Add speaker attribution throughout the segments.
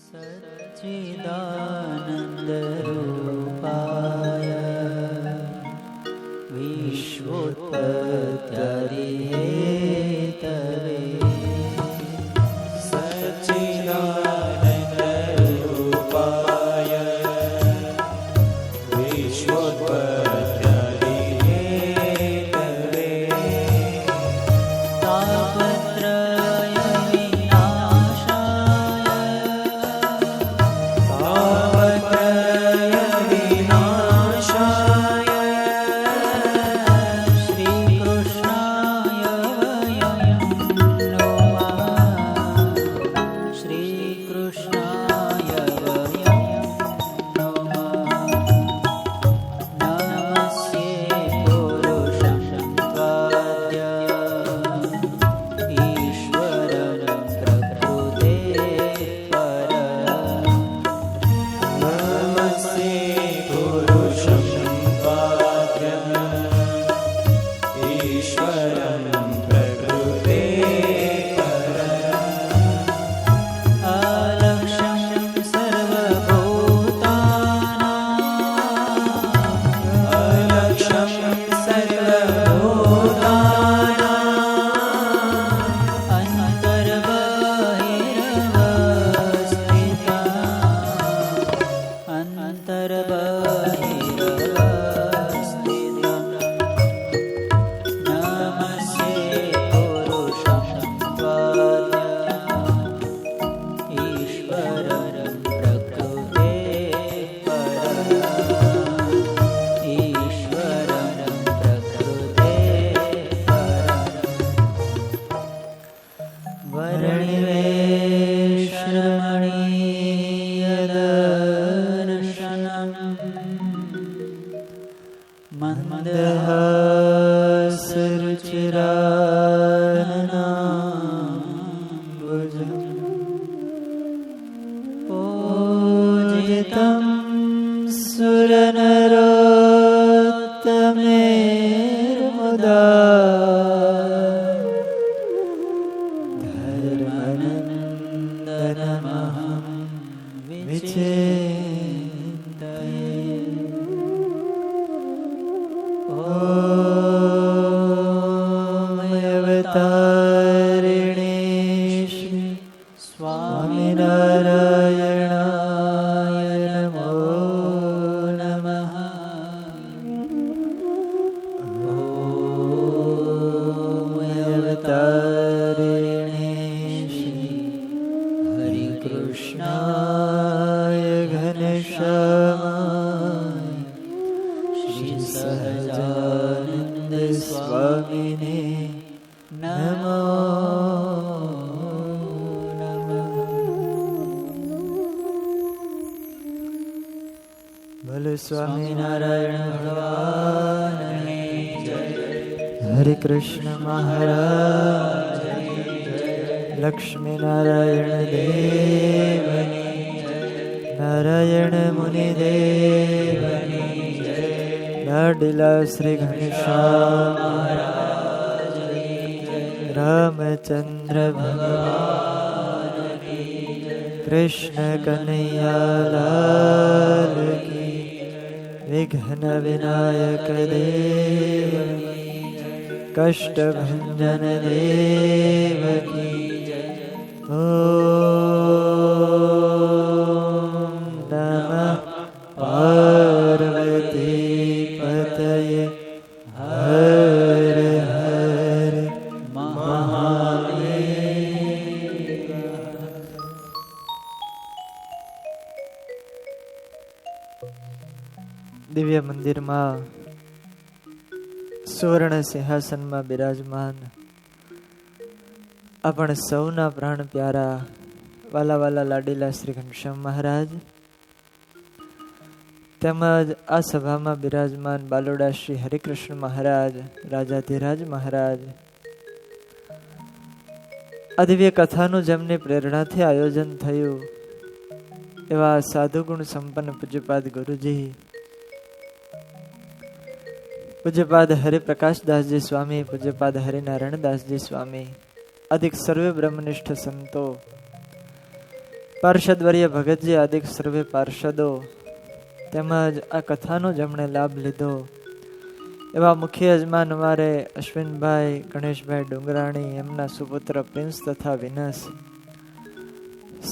Speaker 1: સચ્ચિદાનંદ રૂપાય વિશ્વોત્પત્યાદિ હેતવે
Speaker 2: સચ્ચિદાનંદ રૂપાય વિશ્વોત્પત્યાદિ હેતવે
Speaker 1: તાપત્રય સ્વામિનારાયણ ભગવાન હરે કૃષ્ણ મહારાજ લક્ષ્મીનારાયણ દેવની નારાયણ મુનિ દેવની લાડીલા શ્રી ઘનશ્યામ મહારાજ રામચંદ્ર ભગવાન કૃષ્ણ કનૈયાલાલ કી વિઘ્ન વિનાયક દેવ કષ્ટભંજન દેવ કી ઓમ નમઃ પાર્વતી પતયે હર હર મહાદેવ. દિવ્ય મંદિરમાં સુવર્ણ સિંહાસનમાં બિરાજમાન આપણ સૌના પ્રાણ પ્યારા વાલા વાલા લાડીલા શ્રી ઘનશ્યામ મહારાજ તેમજ આ સભામાં બિરાજમાન બાલોડા શ્રી હરિકૃષ્ણ મહારાજ રાજાધિરાજ મહારાજ આ દિવ્ય કથાનું જેમની પ્રેરણાથી આયોજન થયું એવા સાધુ ગુણ સંપન્ન પૂજ્યપાદ ગુરુજી પૂજ્યપાદ હરિપ્રકાશદાસજી સ્વામી, પૂજ્યપાદ હરિનારાયણદાસજી સ્વામી, અધિક સર્વે બ્રહ્મનિષ્ઠ સંતો, પાર્ષદવર્ય ભગતજી આદિ સર્વે પાર્ષદો તેમજ આ કથાનો જેમણે લાભ લીધો એવા મુખ્ય યજમાન અમારે અશ્વિનભાઈ ગણેશભાઈ ડુંગરાણી, એમના સુપુત્ર પ્રિન્સ તથા વિનસ,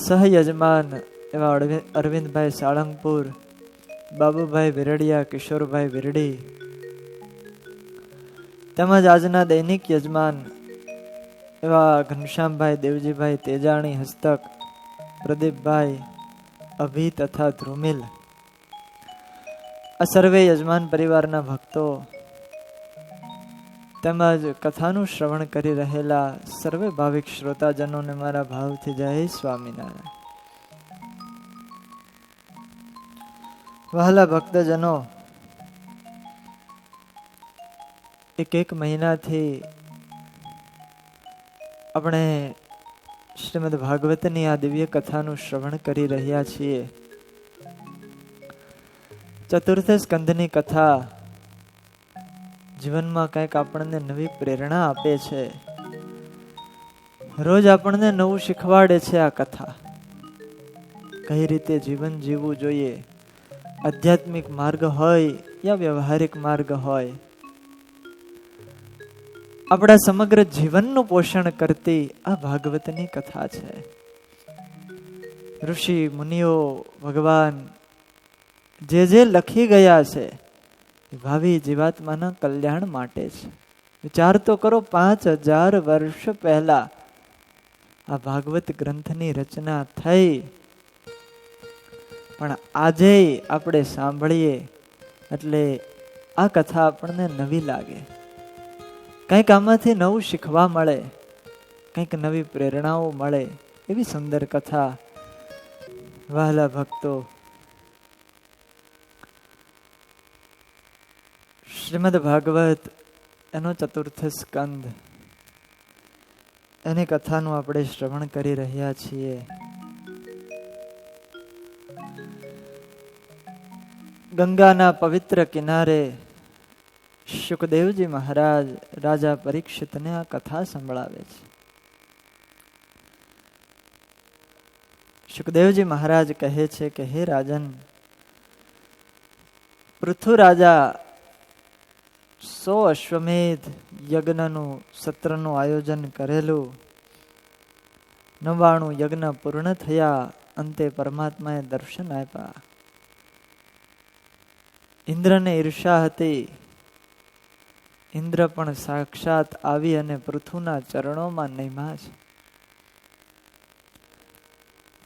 Speaker 1: સહયજમાન એવા અરવિંદભાઈ સાળંગપુર, બાબુભાઈ વિરડિયા, કિશોરભાઈ વિરડી, તેમજ આજના દૈનિક યજમાન એવા ઘનશ્યામભાઈ દેવજીભાઈ તેજાણી હસ્તક, પ્રદીપભાઈ, અભી તથા ધ્રુમિલ, આ સર્વે યજમાન પરિવારના ભક્તો તેમજ કથાનું શ્રવણ કરી રહેલા સર્વે ભાવિક શ્રોતાજનોને મારા ભાવથી જય સ્વામિનારાયણ. વહાલા ભક્તજનો, એક મહિનાથી આપણે શ્રીમદ ભાગવતની આ દિવ્ય કથાનું શ્રવણ કરી રહ્યા છીએ. ચતુર્થ સ્કંધની કથા જીવનમાં કંઈક આપણને નવી પ્રેરણા આપે છે. રોજ આપણને નવું શીખવાડે છે આ કથા. કઈ રીતે જીવન જીવવું જોઈએ, આધ્યાત્મિક માર્ગ હોય યા વ્યવહારિક માર્ગ હોય, આપણા સમગ્ર જીવનનું પોષણ કરતી આ ભાગવતની કથા છે. ઋષિ મુનિઓ, ભગવાન જે લખી ગયા છે ભાવિ જીવાત્માના કલ્યાણ માટે છે. વિચાર તો કરો, 5000 વર્ષ પહેલા આ ભાગવત ગ્રંથની રચના થઈ, પણ આજે આપણે સાંભળીએ એટલે આ કથા આપણને નવી લાગે. કંઈક આમાંથી નવું શીખવા મળે, કંઈક નવી પ્રેરણાઓ મળે, એવી સુંદર કથા. વહાલા ભક્તો, શ્રીમદ ભાગવત એનો ચતુર્થ સ્કંદ, એની કથાનું આપણે શ્રવણ કરી રહ્યા છીએ. ગંગાના પવિત્ર કિનારે શુકદેવજી મહારાજ રાજા પરીક્ષિતને આ કથા સંભળાવે છે. શુકદેવજી મહારાજ કહે છે કે હે રાજન, પૃથુ રાજા 100 અશ્વમેધ યજ્ઞનું સત્રનું આયોજન કરેલું. 99 યજ્ઞ પૂર્ણ થયા, અંતે પરમાત્માએ દર્શન આપ્યા. ઇન્દ્રને ઈર્ષા હતી. ઇન્દ્ર પણ સાક્ષાત આવી અને પૃથુના ચરણોમાં નમ્યા છે.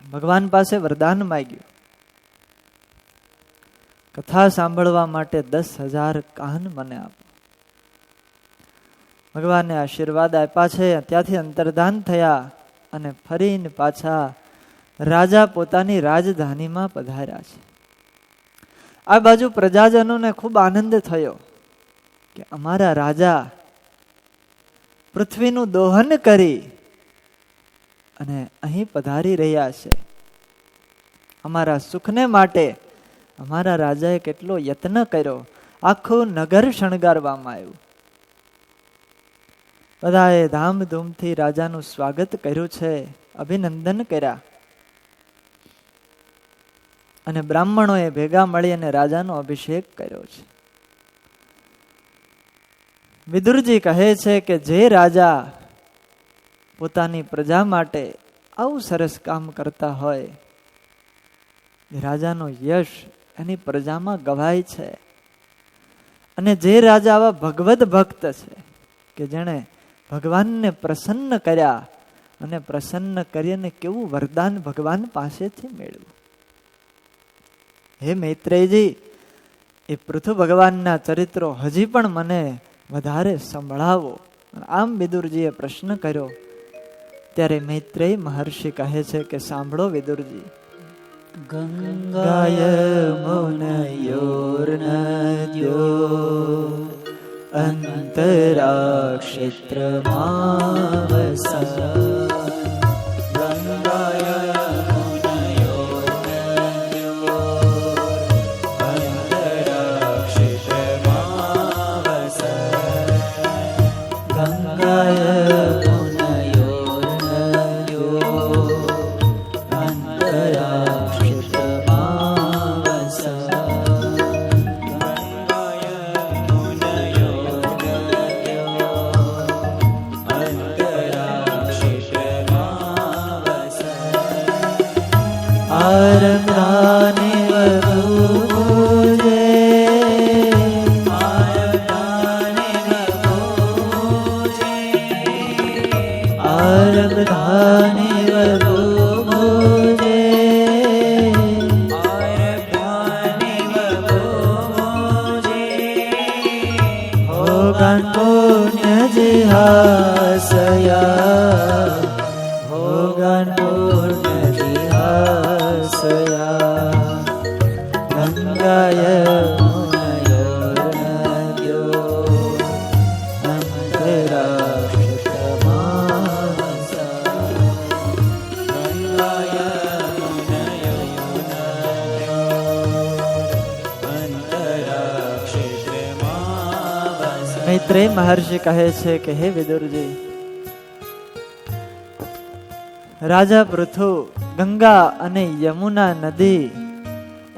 Speaker 1: ભગવાન પાસે વરદાન માંગ્યું, કથા સાંભળવા માટે 10,000 કાન મને આપો. ભગવાને આશીર્વાદ આપ્યા છે. ત્યાંથી અંતર્ધાન થયા અને ફરીને પાછા રાજા પોતાની રાજધાનીમાં પધાર્યા છે. આ બાજુ પ્રજાજનોને ખૂબ આનંદ થયો કે અમારા રાજા પૃથ્વીનું દોહન કરી અને અહીં પધારી રહ્યા છે. અમારા સુખને માટે અમારા રાજાએ કેટલો યત્ન કર્યો. આખું નગર શણગારવામાં આવ્યું. બધાએ ધામધૂમથી રાજાનું સ્વાગત કર્યું છે, અભિનંદન કર્યા. અને બ્રાહ્મણોએ ભેગા મળી અને રાજાનો અભિષેક કર્યો છે. વિદુરજી કહે છે કે જે રાજા પોતાની પ્રજા માટે આવું સરસ કામ કરતા હોય, એ રાજાનો યશ એની પ્રજામાં ગવાય છે. અને જે રાજા આવા ભગવદ ભક્ત છે કે જેણે ભગવાનને પ્રસન્ન કર્યા અને પ્રસન્ન કરીને કેવું વરદાન ભગવાન પાસેથી મેળવ્યું. હે મૈત્રેયજી, એ પૃથુ ભગવાનના ચરિત્રો હજી પણ મને વધારે સંભળાવો. આમ વિદુરજીએ પ્રશ્ન કર્યો. ત્યારે મૈત્રેય મહર્ષિ કહે છે કે સાંભળો વિદુરજી.
Speaker 2: ગંગાય મુનયોર્નદ્યો અંતરાક્ષેત્રમાવસા. ગંગાય મુનયોર્નદ્યો અંતરાક્ષેત્રમાવસા. ગંગાય મુનયોર્નદ્યો અંતરાક્ષેત્રમાવસા.
Speaker 1: આરબ્ધાને વપુજે આરબ્ધાને વપુજે ભોગન પુણ્ય જીહાસયા ભોગન પુણ્ય જીહાસયા ગંગાય મુનયોર્નદ્યો અંતરાક્ષમાસા ગંગાય મૈત્રેય મહર્ષિ કહે છે કે હે વિદુરજી, રાજા પૃથુ ગંગા અને યમુના નદી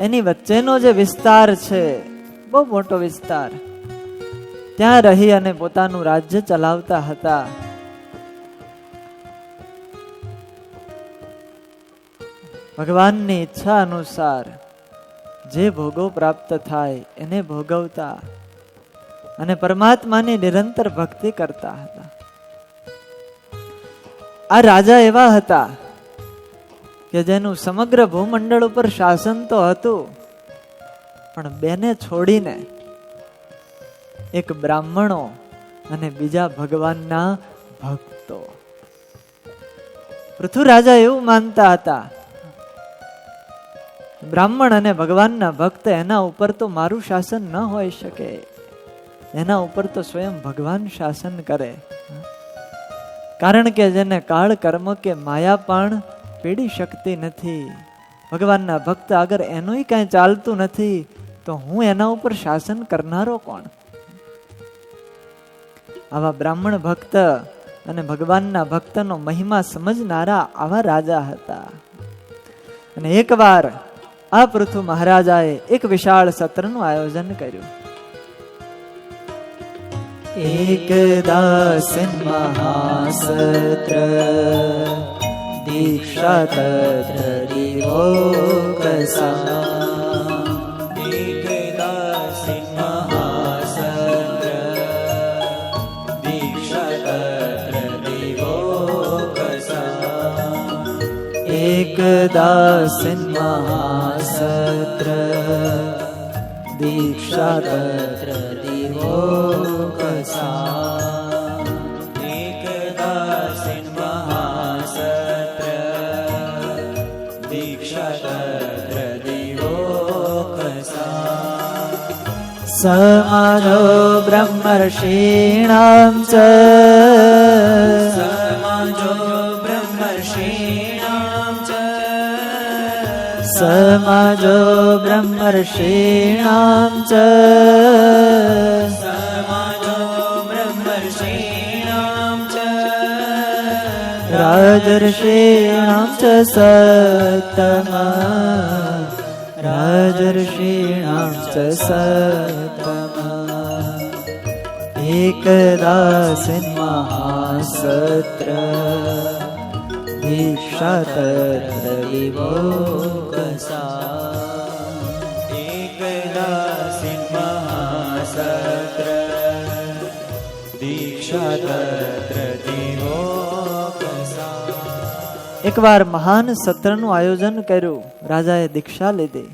Speaker 1: એની વચ્ચેનો જે વિસ્તાર છે, બહુ મોટો વિસ્તાર, ત્યાં રહી અને પોતાનું રાજ્ય ચલાવતા હતા. ભગવાનની ઈચ્છા અનુસાર જે ભોગો પ્રાપ્ત થાય એને ભોગવતા અને પરમાત્માની નિરંતર ભક્તિ કરતા હતા. આ રાજા એવા હતા કે જેનું સમગ્ર ભૂમંડળ ઉપર શાસન તો હતું, પણ બેને છોડીને એક બ્રાહ્મણો અને બીજા ભગવાનના ભક્તો. પૃથુ રાજા એવું માનતા હતા, બ્રાહ્મણ અને ભગવાનના ભક્ત, એના ઉપર તો મારું શાસન ન હોઈ શકે, એના ઉપર તો સ્વયં ભગવાન શાસન કરે. કારણ કે જેને કાળ કર્મ કે માયા પણ પીડી શકતી નથી, ભગવાનના ભક્ત અગર એનું કઈ ચાલતું નથી તો હું એના ઉપર શાસન કરનારો કોણ? આવા બ્રાહ્મણ ભક્ત અને ભગવાનના ભક્તનો મહિમા સમજનારા આવા રાજા હતા. અને એકવાર આ પૃથુ મહારાજાએ એક વિશાળ સત્રનું આયોજન કર્યું. એકદાસન મહાસત્ર દીક્ષા તત્ર દિવોકસા. એકદાસન મહાસત્ર દીક્ષા તત્ર દિવોકસા. એકદાસન મહાસત્ર દીક્ષા તત્ર દિવોકસા. એકદાસન મહાસત્ર દીક્ષા તત્ર દિવોકસા. સમાજો બ્રહ્મર્ષીણાં ચ સમાજો બ્રહ્મર્ષીણાં ચ સમાજો બ્રહ્મર્ષીણાં ચ સમાજો બ્રહ્મર્ષીણાં ચ રાજર્ષીણાં ચ સત્તમા રાજર્ષીણાં ચ સત્તમા. એકદાસન મહાસત્ર દીક્ષા તત્ર વિભોગસા. એકદાસન મહાસત્ર દીક્ષા તત્ર વિભોગસા. એકવાર મહાન સત્રનું આયોજન કર્યું. રાજાએ દીક્ષા લીધી.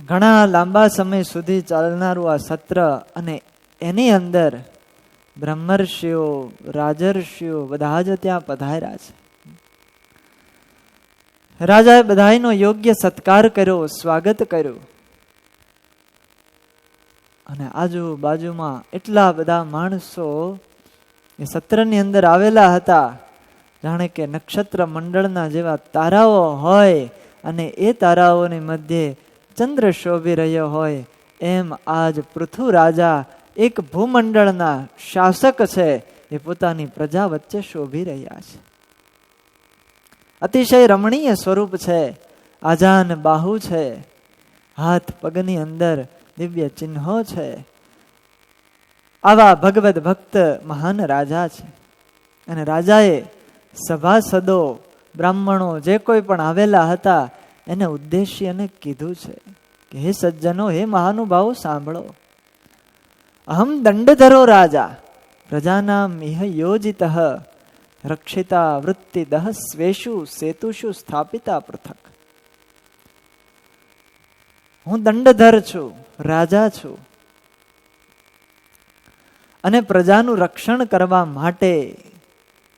Speaker 1: ઘણા લાંબા સમય સુધી ચાલનારું આ સત્ર, અને એની અંદર બ્રહ્મર્ષિઓ રાજર્ષિઓ બધા જ ત્યાં પધાર્યા છે. રાજાએ બધાનો યોગ્ય સત્કાર કર્યો, સ્વાગત કર્યું. અને આજુબાજુમાં એટલા બધા માણસો એ સત્રની અંદર આવેલા હતા, જાણે કે નક્ષત્ર મંડળના જેવા તારાઓ હોય અને એ તારાઓની મધ્યે ચંદ્ર શોભી રહ્યો હોય, એમ આજ પૃથુ રાજા એક ભૂમંડળના શાસક છે, એ પોતાની પ્રજા વચ્ચે શોભી રહ્યા છે. અતિશય રમણીય સ્વરૂપ છે, આજાન બાહુ છે, હાથ પગની અંદર દિવ્ય ચિહ્નો છે. આવા ભગવદ ભક્ત મહાન રાજા છે. અને રાજાએ સભાસદો બ્રાહ્મણો જે કોઈ પણ આવેલા હતા એને ઉદ્દેશી અને કીધું છે કે હે સજ્જનો, હે મહાનુભાવો, સાંભળો. અહમ દંડધરો રાજા પ્રજાનામ ઇહ યોજિતઃ રક્ષિતા વૃત્તિદઃ સ્વેષુ સેતુષુ સ્થાપિતા પૃથક. હું દંડધર છું, રાજા છું, અને પ્રજાનું રક્ષણ કરવા માટે,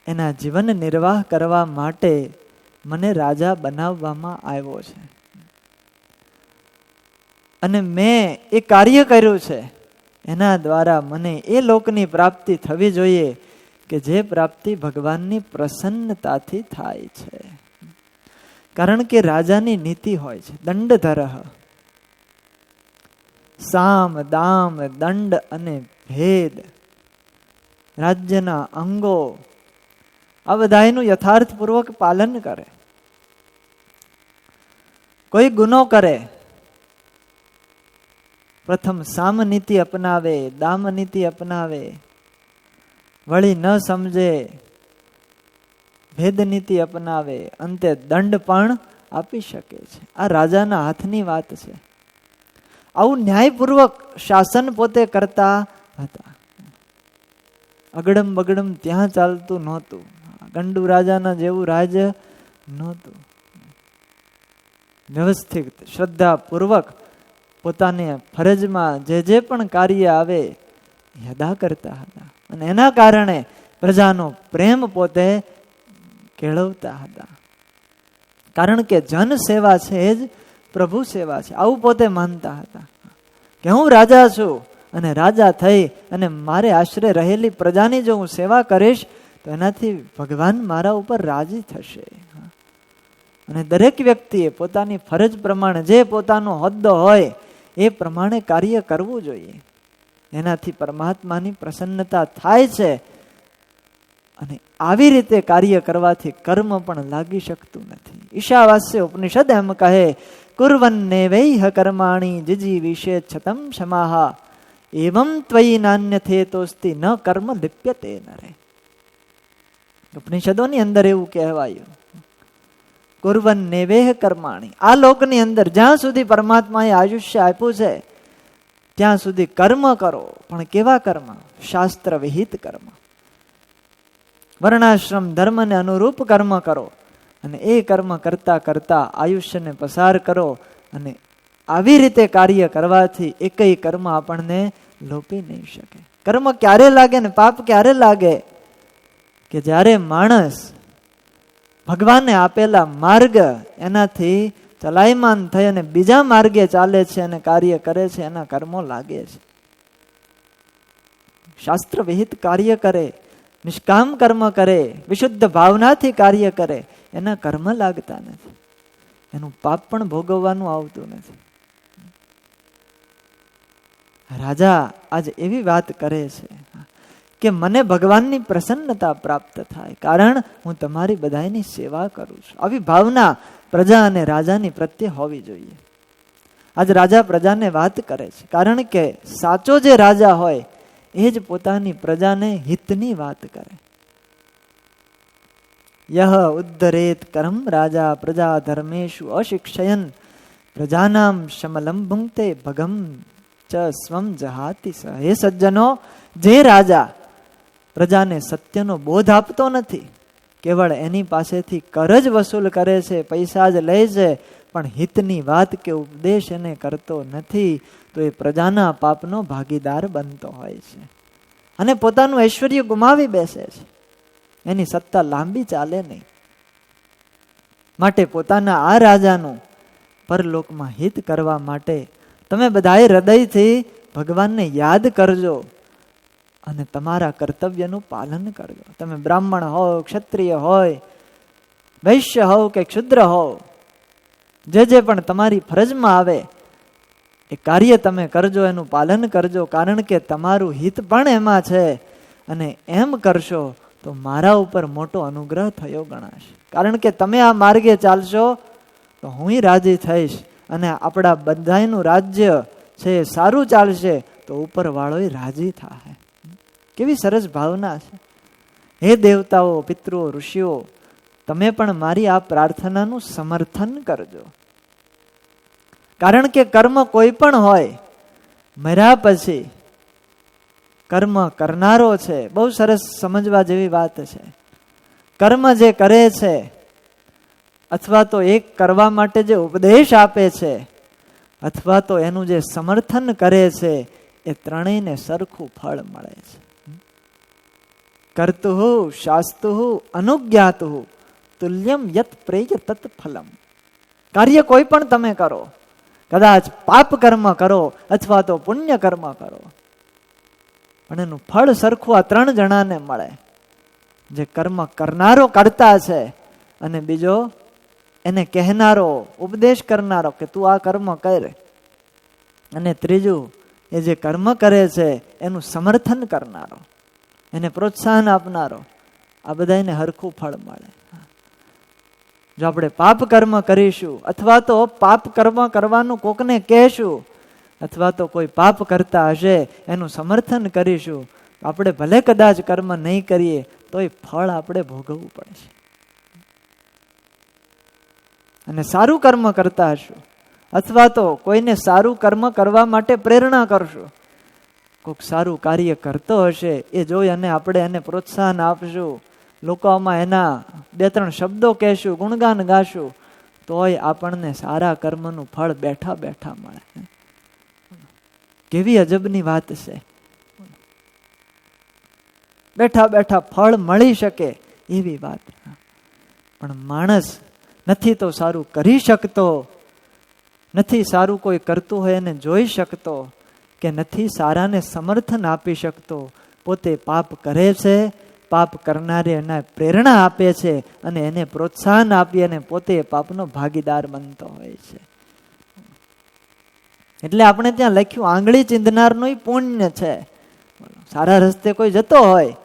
Speaker 1: એના જીવન નિર્વાહ કરવા માટે મને રાજા બનાવવામાં આવ્યો છે. અને મેં એ કાર્ય કર્યું છે, એના દ્વારા મને એ લોકની પ્રાપ્તિ થવી જોઈએ કે જે પ્રાપ્તિ ભગવાનની પ્રસન્નતાથી થાય છે. કારણ કે રાજાની નીતિ હોય છે દંડધરઃ. સામ દામ દંડ અને ભેદ, રાજ્યના અંગો, આ બધાનું યથાર્થપૂર્વક પાલન કરે. કોઈ ગુનો કરે, પ્રથમ સામ નીતિ અપનાવે, દામ નીતિ અપનાવે, વળી ન સમજે ભેદ નીતિ અપનાવે, અંતે દંડ પણ આપી શકે છે. આ રાજાના હાથની વાત છે. આવું ન્યાયપૂર્વક શાસન પોતે કરતા હતા. અગડમ બગડમ ત્યાં ચાલતું નહોતું. ગંડુ રાજાના જેવું રાજ્ય નહોતું. વ્યવસ્થિત શ્રદ્ધાપૂર્વક પોતાને ફરજમાં જે પણ કાર્ય આવે એ અદા કરતા હતા. અને એના કારણે પ્રજાનો પ્રેમ પોતે કેળવતા હતા. કારણ કે જન સેવા છે એ જ પ્રભુ સેવા છે, આવું પોતે માનતા હતા. કે હું રાજા છું અને રાજા થઈ અને મારે આશરે રહેલી પ્રજાની જો હું સેવા કરીશ તો એનાથી ભગવાન મારા ઉપર રાજી થશે. અને દરેક વ્યક્તિએ પોતાની ફરજ પ્રમાણે જે પોતાનો હોદ્દો હોય એ પ્રમાણે કાર્ય કરવું જોઈએ. એનાથી પરમાત્માની પ્રસન્નતા થાય છે. અને આવી રીતે કાર્ય કરવાથી કર્મ પણ લાગી શકતું નથી. ઈશાવાસ્ય ઉપનિષદ એમ કહે, કુર્વન્ને વૈહ કર્માણી જીજી વિશે છતમ ક્ષમાહા એવમ ત્વયી નાન્યથે તોસ્તિ ન કર્મ લિપ્યતે નરે. ઉપનિષદોની અંદર એવું કહેવાયું, કુર્વન્ને વૈહ કર્માણી, આ લોકની અંદર જ્યાં સુધી પરમાત્માએ આયુષ્ય આપ્યું છે ત્યાં સુધી કર્મ કરો. પણ કેવા કર્મ? શાસ્ત્ર વિહિત કર્મ, વર્ણાશ્રમ ધર્મને અનુરૂપ કર્મ કરો. અને એ કર્મ કરતા કરતા આયુષ્યને પસાર કરો. અને આવી રીતે કાર્ય કરવાથી એકય કર્મ આપણને લોપી નહીં શકે. કર્મ ક્યારે લાગે ને પાપ ક્યારે લાગે? કે જ્યારે માણસ ભગવાને આપેલા માર્ગ એનાથી ચલાયમાન થઈ અને બીજા માર્ગે ચાલે છે અને કાર્ય કરે છે, એના કર્મો લાગે છે. શાસ્ત્ર વિહિત કાર્ય કરે, નિષ્કામ કર્મ કરે, વિશુદ્ધ ભાવનાથી કાર્ય કરે, એના કર્મ લાગતા નથી. એનું પાપ પણ ભોગવવાનું આવતું નથી. રાજા આજ એવી વાત કરે છે કે મને ભગવાનની પ્રસન્નતા પ્રાપ્ત થાય, કારણ હું તમારી બધાની સેવા કરું છું. આવી ભાવના પ્રજા અને રાજાની પ્રત્યે હોવી જોઈએ. આજ રાજા પ્રજાને વાત કરે છે, કારણ કે સાચો જે રાજા હોય એ જ પોતાની પ્રજાને હિતની વાત કરે. યહ ઉદ્ધરેત કરમ રાજા પ્રજા ધર્મેશુ અશિક્ષયન પ્રજાનામ શમલમ ભુંક્તે ભગમ ચ સ્વમ જહાતિ સ. હે સજ્જનો, જે રાજા પ્રજાને સત્યનો બોધ આપતો નથી, કેવળ એની પાસેથી કર જ વસૂલ કરે છે, પૈસા જ લે છે, પણ હિતની વાત કે ઉપદેશ એને કરતો નથી, તો એ પ્રજાના પાપનો ભાગીદાર બનતો હોય છે અને પોતાનું ઐશ્વર્ય ગુમાવી બેસે છે. એની સત્તા લાંબી ચાલે નહીં. માટે પોતાના આ રાજાનું પરલોકમાં હિત કરવા માટે તમે બધાએ હૃદયથી ભગવાનને યાદ કરજો અને તમારા કર્તવ્યનું પાલન કરજો. તમે બ્રાહ્મણ હો, ક્ષત્રિય હોય, વૈશ્ય હો કે ક્ષુદ્ર હો, જે પણ તમારી ફરજમાં આવે એ કાર્ય તમે કરજો, એનું પાલન કરજો. કારણ કે તમારું હિત પણ એમાં છે અને એમ કરશો તો મારા ઉપર મોટો અનુગ્રહ થયો ગણાશે. કારણ કે તમે આ માર્ગે ચાલશો તો હું રાજી થઈશ અને આપણા બધાનું રાજ્ય છે સારું ચાલશે તો ઉપરવાળો રાજી થાય. કેવી સરસ ભાવના છે. હે દેવતાઓ, પિતૃઓ, ઋષિઓ, તમે પણ મારી આ પ્રાર્થનાનું સમર્થન કરજો. કારણ કે કર્મ કોઈ પણ હોય, મર્યા પછી કર્મ કરનારો છે. બહુ સરસ સમજવા જેવી વાત છે. કર્મ જે કરે છે અથવા તો એક કરવા માટે જે ઉપદેશ આપે છે અથવા તો એનું જે સમર્થન કરે છે, એ ત્રણેયને સરખું ફળ મળે છે. કર્તુઃ શાસ્તુઃ અનુજ્ઞાતુઃ તુલ્યમ યત પ્રેય તત ફલમ. કાર્ય કોઈ પણ તમે કરો, કદાચ પાપ કર્મ કરો અથવા તો પુણ્ય કર્મ કરો, પણ એનું ફળ સરખું આ ત્રણ જણાને મળે. જે કર્મ કરનારો કરતા છે, અને બીજો એને કહેનારો, ઉપદેશ કરનારો કે તું આ કર્મ કર, અને ત્રીજું એ જે કર્મ કરે છે એનું સમર્થન કરનારો, એને પ્રોત્સાહન આપનારો. આ બધાને હરખું ફળ મળે. જો આપણે પાપ કર્મ કરીશું અથવા તો પાપ કર્મ કરવાનું કોકને કહેશું અથવા તો કોઈ પાપ કરતા હશે એનું સમર્થન કરીશું, આપણે ભલે કદાચ કર્મ નહીં કરીએ તોય ફળ આપણે ભોગવવું પડશે. અને સારું કર્મ કરતા હશું અથવા તો કોઈને સારું કર્મ કરવા માટે પ્રેરણા કરશું, કોઈક સારું કાર્ય કરતો હશે એ જોઈ અને આપણે એને પ્રોત્સાહન આપશું, લોકોમાં એના બે ત્રણ શબ્દો કહેશું, ગુણગાન ગાશું, તોય આપણને સારા કર્મનું ફળ બેઠા બેઠા મળે. કેવી અજબની વાત છે. બેઠા બેઠા ફળ મળી શકે એવી વાત. પણ માણસ નથી તો સારું કરી શકતો, નથી સારું કોઈ કરતું હોય એને જોઈ શકતો, કે નથી સારાને સમર્થન આપી શકતો. પોતે પાપ કરે છે, પાપ કરનારે એને પ્રેરણા આપે છે અને એને પ્રોત્સાહન આપી અને પોતે પાપનો ભાગીદાર બનતો હોય છે. એટલે આપણે ત્યાં લખ્યું આંગળી ચીંધનારનું પુણ્ય છે. સારા રસ્તે કોઈ જતો હોય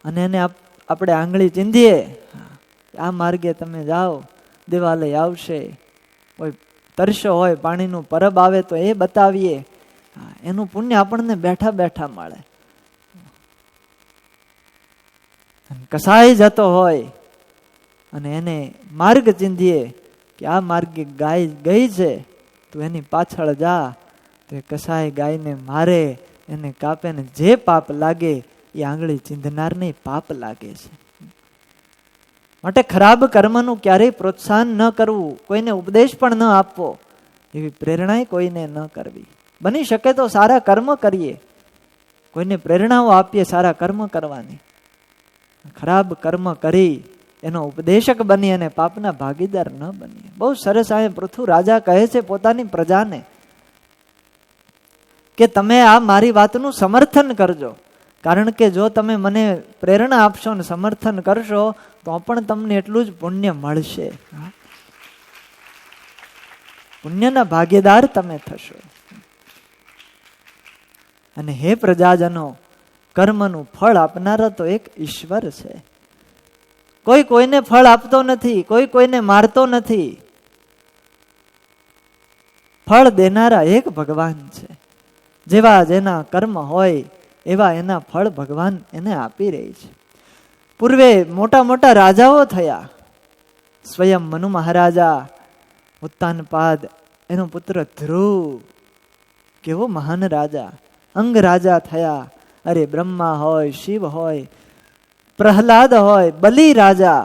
Speaker 1: અને એને આપણે આંગળી ચીંધીએ, આ માર્ગે તમે જાઓ, દેવાલય આવશે, કોઈ તરસ્યો હોય, પાણીનું પરબ આવે તો એ બતાવીએ, એનું પુણ્ય આપણને બેઠા બેઠા મળે. કસાઈ જતો હોય અને એને માર્ગ ચીંધીએ કે આ માર્ગે ગાય ગઈ છે, તું એની પાછળ જા, તો એ કસાઈ ગાયને મારે, એને કાપે, ને જે પાપ લાગે એ આંગળી ચીંધનારને પાપ લાગે છે. માટે ખરાબ કર્મનું ક્યારેય પ્રોત્સાહન ન કરવું, કોઈને ઉપદેશ પણ ન આપવો, એવી પ્રેરણા કોઈને ન કરવી. બની શકે તો સારા કર્મ કરીએ, કોઈને પ્રેરણાઓ આપીએ સારા કર્મ કરવાની. ખરાબ કર્મ કરી એનો ઉપદેશક બની અને પાપના ભાગીદાર ન બનીએ. બહુ સરસ આ પૃથુ રાજા કહે છે પોતાની પ્રજાને કે તમે આ મારી વાતનું સમર્થન કરજો, કારણ કે જો તમે મને પ્રેરણા આપશો ને સમર્થન કરશો તો પણ તમને એટલું જ પુણ્ય મળશે. પુણ્યના ભાગીદાર તમે થશો. અને હે પ્રજાજનો, કર્મનું ફળ આપનારા તો એક ઈશ્વર છે. કોઈ કોઈને ફળ આપતો નથી, કોઈ કોઈને મારતો નથી. ફળ દેનારા એક ભગવાન છે. જેવા જેના કર્મ હોય એવા એના ફળ ભગવાન એને આપી રહી છે. પૂર્વે મોટા મોટા રાજાઓ થયા. સ્વયં મનુ મહારાજા, ઉત્તાનપાદ, એનો પુત્ર ધ્રુવ, કેવો મહાન રાજા. અંગ રાજા થયા. અરે બ્રહ્મા હોય, શિવ હોય, પ્રહલાદ હોય, બલિ રાજા,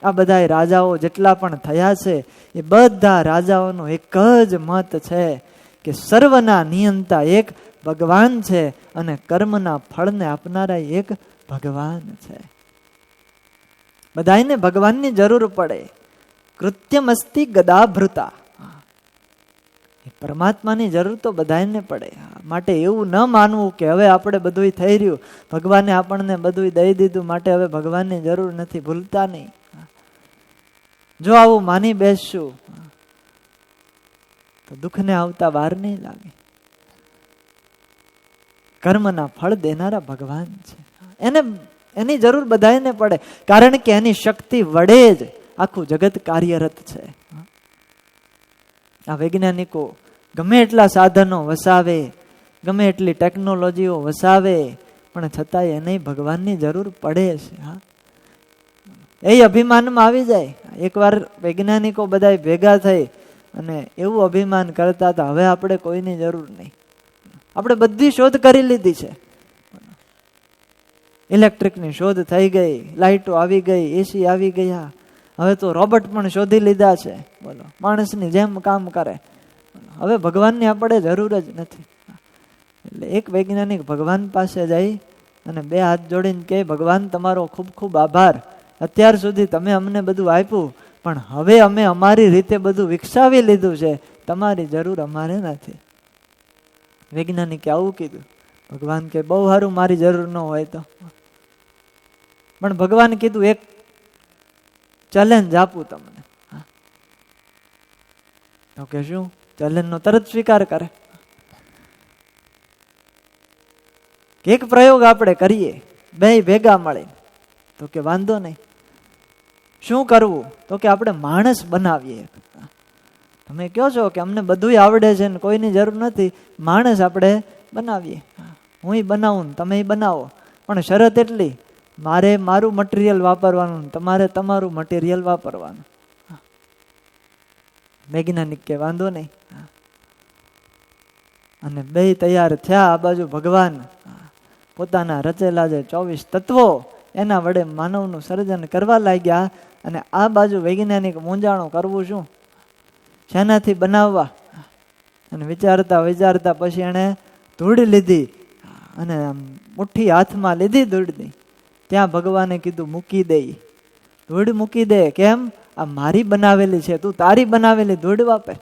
Speaker 1: આ બધા રાજાઓ જેટલા પણ થયા છે એ બધા રાજાઓનો એક જ મત છે કે સર્વના નિયંતા એક ભગવાન છે અને કર્મના ફળને આપનારા એક ભગવાન છે. બધાને ભગવાનની જરૂર પડે. કૃત્યમસ્તિ ગદાભૃતા, પરમાત્માની જરૂર તો બધાને પડે. માટે એવું ન માનવું કે હવે આપણે બધું થઈ રહ્યું, ભગવાને આપણને બધું દઈ દીધું માટે હવે ભગવાનની જરૂર નથી. ભૂલતા નહીં. જો આવું માની બેસશું તો દુઃખને આવતા વાર નહીં લાગે. કર્મના ફળ દેનારા ભગવાન છે, એને એની જરૂર બધાને પડે, કારણ કે એની શક્તિ વડે જ આખું જગત કાર્યરત છે. આ વૈજ્ઞાનિકો ગમે એટલા સાધનો વસાવે, ગમે એટલી ટેકનોલોજીઓ વસાવે, પણ છતાંય એને ભગવાનની જરૂર પડે છે. એ અભિમાનમાં આવી જાય. એકવાર વૈજ્ઞાનિકો બધા ભેગા થઈ અને એવું અભિમાન કરતા હતા, હવે આપણે કોઈની જરૂર નહીં, આપણે બધી શોધ કરી લીધી છે. ઇલેક્ટ્રિકની શોધ થઈ ગઈ, લાઇટો આવી ગઈ, એસી આવી ગયા, હવે તો રોબોટ પણ શોધી લીધા છે. બોલો, માણસની જેમ કામ કરે. હવે ભગવાનની આપણે જરૂર જ નથી. એટલે એક વૈજ્ઞાનિક ભગવાન પાસે જઈ અને બે હાથ જોડીને કહે, ભગવાન તમારો ખૂબ ખૂબ આભાર, અત્યાર સુધી તમે અમને બધું આપ્યું, પણ હવે અમે અમારી રીતે બધું વિકસાવી લીધું છે, તમારી જરૂર અમારે નથી. વૈજ્ઞાનિકે આવું કીધું. ભગવાન કે બહુ સારું, મારી જરૂર ન હોય તો. પણ ભગવાન કીધું એક ચેલેન્જ આપું તમને. તો કે શું? ચેલેન્જ નો તરત સ્વીકાર કરે. એક પ્રયોગ આપણે કરીએ બે ભેગા મળે. તો કે વાંધો નહીં. શું કરવું? તો કે આપણે માણસ બનાવીએ. તમે કહો છો કે અમને બધું આવડે છે ને કોઈની જરૂર નથી, માણસ આપણે બનાવીએ. હું બનાવું ને તમે બનાવો, પણ શરત એટલી, મારે મારું મટીરિયલ વાપરવાનું, તમારે તમારું મટીરિયલ વાપરવાનું. વૈજ્ઞાનિક કે વાંધો નહીં. અને બે તૈયાર થયા. આ બાજુ ભગવાન પોતાના રચેલા જે 24 તત્વો એના વડે માનવનું સર્જન કરવા લાગ્યા. અને આ બાજુ વૈજ્ઞાનિક મૂંઝાણો કરવું શું, શેનાથી બનાવવા? અને વિચારતા વિચારતા પછી એને ધૂળ લીધી અને મુઠ્ઠી હાથમાં લીધી ધૂળની. ત્યાં ભગવાને કીધું મૂકી દે, ધૂળ મૂકી દે. કેમ? આ મારી બનાવેલી છે, તું તારી બનાવેલી ધૂળ વાપર,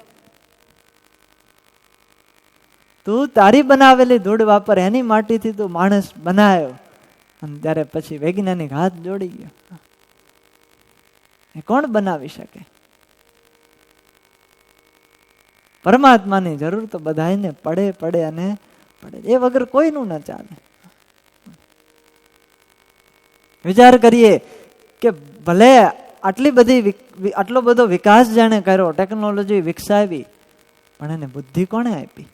Speaker 1: તું તારી બનાવેલી ધૂળ વાપર, એની માટીથી તું માણસ બનાવ્યો. અને ત્યારે પછી વૈજ્ઞાનિક હાથ જોડી ગયો. એ કોણ બનાવી શકે? પરમાત્માની જરૂર તો બધાને પડે પડે અને પડે, એ વગર કોઈનું ન ચાલે. વિચાર કરીએ કે ભલે આટલો બધો વિકાસ જાણે કર્યો, ટેકનોલોજી વિકસાવી, પણ એને બુદ્ધિ કોણે આપી?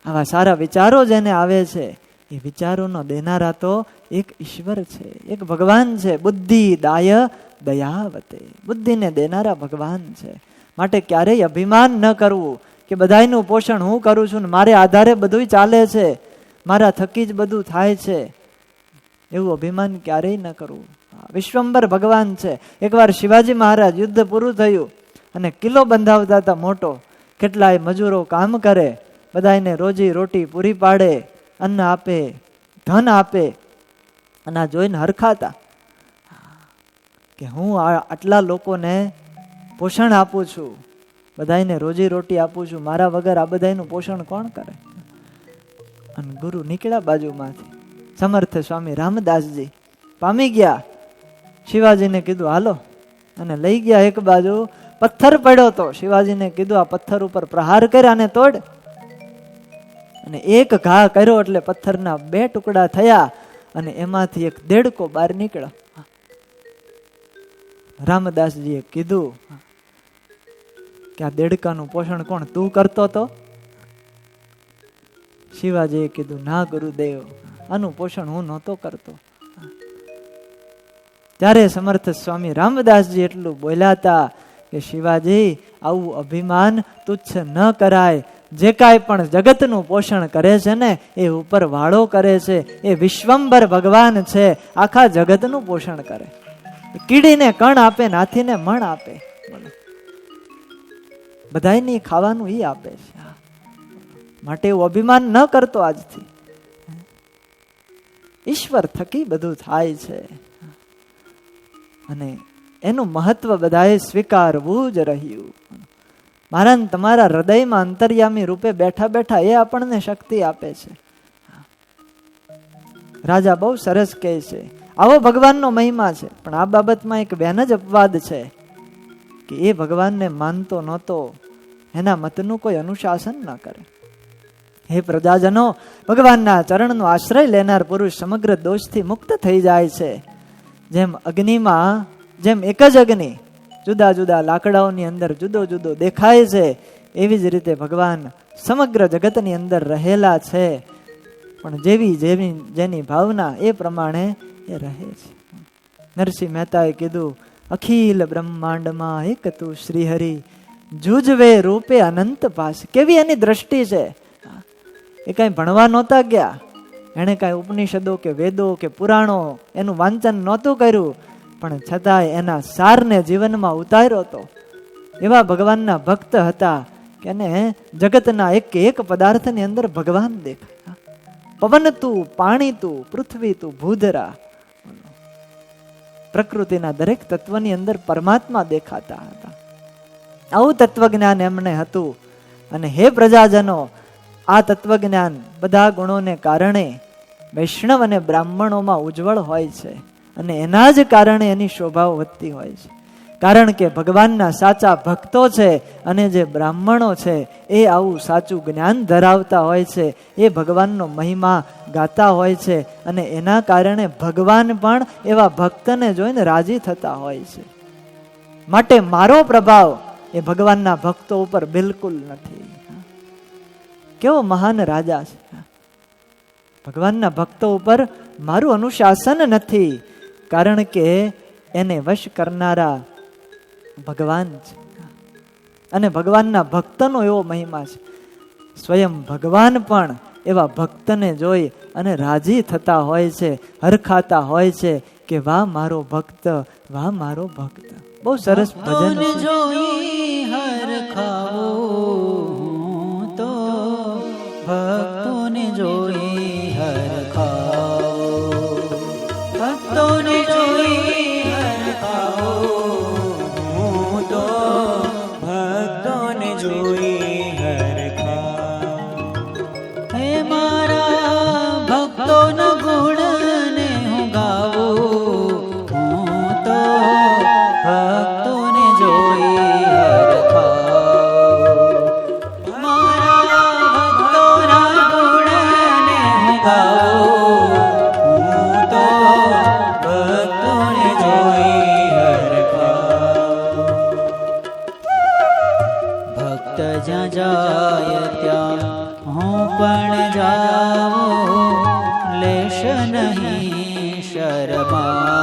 Speaker 1: આવા સારા વિચારો જેને આવે છે, એ વિચારોનો દેનારા તો એક ઈશ્વર છે, એક ભગવાન છે. બુદ્ધિ દાય દયાવતે, બુદ્ધિને દેનારા ભગવાન છે. માટે ક્યારેય અભિમાન ન કરવું કે બધાયનું પોષણ હું કરું છું ને મારે આધારે બધું ચાલે છે, મારા થકી જ બધું થાય છે, એવું અભિમાન ક્યારેય ન કરવું. વિશ્વંભર ભગવાન છે. એકવાર શિવાજી મહારાજ યુદ્ધ પૂરું થયું અને કિલ્લો બંધાવતા હતા મોટો. કેટલાય મજૂરો કામ કરે, બધાને રોજી રોટી પૂરી પાડે, અન્ન આપે, ધન આપે. અને આ જોઈને હરખાતા કે હું આટલા લોકોને પોષણ આપું છું, બધાને રોજી રોટી આપું છું, મારા વગર આ બધાનું પોષણ કોણ કરે? અને ગુરુ નીકળ્યા બાજુમાંથી. સમર્થ સ્વામી રામદાસજી પામી ગયા. શિવાજીને કીધું હાલો, અને લઈ ગયા એક બાજુ. પથ્થર પડ્યો તો શિવાજીને કીધું આ પથ્થર ઉપર પ્રહાર કર્યા અને તોડ. અને એક ઘા કર્યો એટલે પથ્થરના 2 ટુકડા થયા અને એમાંથી એક દેડકો બહાર નીકળ્યો. રામદાસજીએ કીધું કે આ દેડકાનું પોષણ કોણ, તું કરતો તો? શિવાજીએ કીધું ના ગુરુદેવ, આનું પોષણ હું નહોતો કરતો. ત્યારે સમર્થ સ્વામી રામદાસજી એટલું બોલ્યા હતા કે શિવાજી, આવું અભિમાન તુચ્છ ન કરાય. જે કાંઈ પણ જગતનું પોષણ કરે છે ને એ ઉપર વાળો કરે છે, એ વિશ્વંભર ભગવાન છે, આખા જગતનું પોષણ કરે. કીડીને કણ આપે, હાથીને મણ આપે, બધાયને ખાવાનું ઈ આપે છે. માટે એવું અભિમાન ન કરતો આજથી. ઈશ્વર થકી બધું થાય છે અને એનું મહત્વ બધાએ સ્વીકારવું જ રહ્યું. મારા તમારા હૃદયમાં અંતર્યામી રૂપે બેઠા બેઠા એ આપણને શક્તિ આપે છે. રાજા બહુ સરસ કહે છે, આવો ભગવાનનો મહિમા છે. પણ આ બાબતમાં એક બેન જ અપવાદ છે કે એ ભગવાનને માનતો નહોતો, એના મતનું કોઈ અનુશાસન ન કરે. હે પ્રજાજનો, ભગવાનના ચરણનો આશ્રય લેનાર પુરુષ સમગ્ર દોષથી મુક્ત થઈ જાય છે. જેમ અગ્નિમાં, જેમ એક જ અગ્નિ જુદા જુદા લાકડાઓની અંદર જુદો જુદો દેખાય છે, એવી જ રીતે ભગવાન સમગ્ર જગતની અંદર રહેલા છે. પણ જેવી જેની ભાવના એ પ્રમાણે એ રહે છે. નરસિંહ મહેતાએ કીધું, અખિલ બ્રહ્માંડમાં એક તું શ્રીહરિ, જુજવે રૂપે અનંત પાસ. કેવી એની દ્રષ્ટિ છે. એ કઈ ભણવા નહોતા ગયા, એને કાંઈ ઉપનિષદો કે વેદો કે પુરાણો એનું વાંચન નહોતું કર્યું, પણ છતાંય એના સારને જીવનમાં ઉતાર્યો હતો. એવા ભગવાનના ભક્ત હતા કે એને જગતના એક પદાર્થની અંદર ભગવાન દેખાય. પવન તું, પાણી તું, પૃથ્વી તું, ભૂધરા, પ્રકૃતિના દરેક તત્વની અંદર પરમાત્મા દેખાતા હતા. આવું તત્વજ્ઞાન એમને હતું. અને હે પ્રજાજનો, આ તત્વજ્ઞાન બધા ગુણોને કારણે વૈષ્ણવ અને બ્રાહ્મણોમાં ઉજ્જવળ હોય છે, અને એના જ કારણે એની શોભાઓ વધતી હોય છે. કારણ કે ભગવાનના સાચા ભક્તો છે અને જે બ્રાહ્મણો છે એ આવું સાચું જ્ઞાન ધરાવતા હોય છે, એ ભગવાનનો મહિમા ગાતા હોય છે, અને એના કારણે ભગવાન પણ એવા ભક્તને જોઈને રાજી થતા હોય છે. માટે મારો પ્રભાવ એ ભગવાનના ભક્તો ઉપર બિલકુલ નથી. કેવો મહાન રાજા છે. ભગવાનના ભક્તો ઉપર મારું અનુશાસન નથી, કારણ કે એને વશ કરનારા ભગવાન છે. અને ભગવાનના ભક્તનો એવો મહિમા છે. સ્વયં ભગવાન પણ એવા ભક્તને જોઈ અને રાજી થતા હોય છે, હરખાતા હોય છે કે વાહ મારો ભક્ત, વાહ મારો ભક્ત. બહુ સરસ ભજન
Speaker 2: જોઈ હરખાવો તો ભક્તોને જોઈ હરખાવો, ભક્તોને જોઈ હરખાવો તો ભક્તોને જોઈ હરખાવો. હે મારા ભક્તોના ગુણને હું ગાવું, હું તો ભક્તોને જોઈ હરખાવો. મારા ભક્તોના ગુણને હું ગાવું, હું તો ભક્તોને જોઈ હરખાવો. ભક્ત જ્યાં જાય ત્યાં હું પણ જાઉં, લેશ નહીં શરમાવું.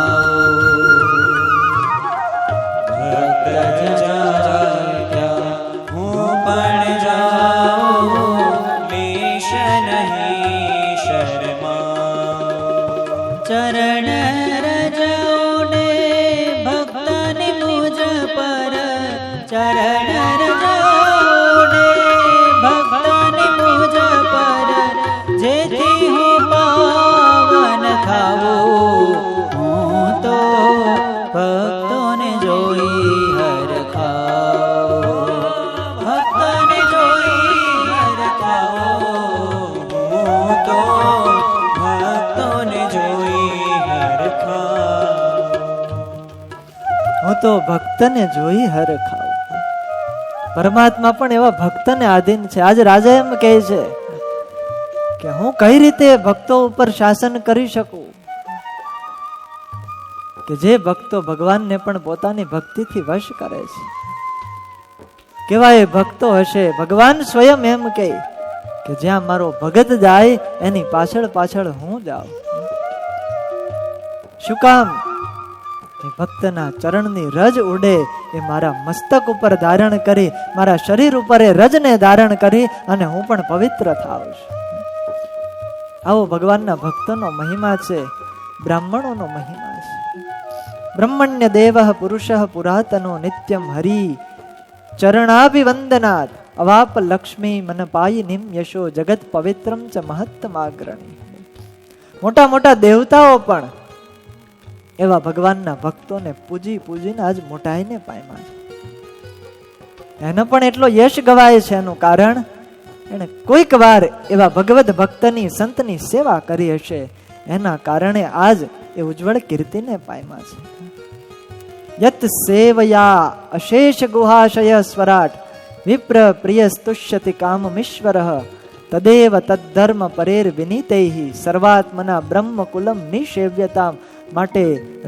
Speaker 2: ભક્ત જ્યાં જાય ત્યાં હું પણ જાઉં, લેશ નહીં શરમાવું. ચરણ રજોને ભક્તની મુજ પર, ચરણ રજોને ભક્તની મુજ પર, જેથી હું પાવન થાવું, હું તો ભક્તોને જોઈ હરખાવો. ભક્તોને જોઈ હરખાવો, હું તો ભક્તોને જોઈ હરખાવો.
Speaker 1: હું તો ભક્તને જોઈ હરખાવ. પરમાત્મા પણ એવા ભક્તને આધીન છે. આજ રાજા એમ કહે છે કે હું કઈ રીતે ભક્તો ઉપર શાસન કરી શકું, કે જે ભક્તો ભગવાનને પણ પોતાની ભક્તિથી વશ કરે છે. કેવા એ ભક્તો હશે. ભગવાન સ્વયં એમ કહે કે જ્યાં મારો ભગત જાય એની પાછળ પાછળ હું જાઉં. શું કામ? કે ભક્તના ચરણની રજ ઉડે એ મારા મસ્તક ઉપર ધારણ કરી, મારા શરીર ઉપર એ રજને ધારણ કરી અને હું પણ પવિત્ર થાઉં છું. આવો ભગવાનના ભક્તોનો મહિમા છે, બ્રાહ્મણોનો મહિમા છે. બ્રહ્મણ્ય દેવ પુરુષ પુરાતનો નિત્યમ હરિ ચરણાભિવંદનાત અવાપ લક્ષ્મી મન પાયિનીમ યશો જગત પવિત્રમ ચ મહત્તમાગ્રણી. મોટા મોટા દેવતાઓ પણ એવા ભગવાનના ભક્તોને પૂજી પૂજીને આજ મોટાઈને પામ્યા છે. એનો પણ એટલો યશ ગવાય છે. એનું કારણ એને કોઈક વાર એવા ભગવદ ભક્તની સંતની સેવા કરી હશે, એના કારણે આજ એ ઉજ્જવળ કીર્તિને પામ્યા છે. યત સેવયા અશેષ ગુહાશય સ્વરાટ વિપ્ર પ્રિય સ્તુષ્યતિ કામમીશ્વરઃ તદેવ તદ્ધર્મ પરેર વિનીતૈહિ સર્વાત્મના બ્રહ્મ કુલમ નિષેવ્યતામ. માટે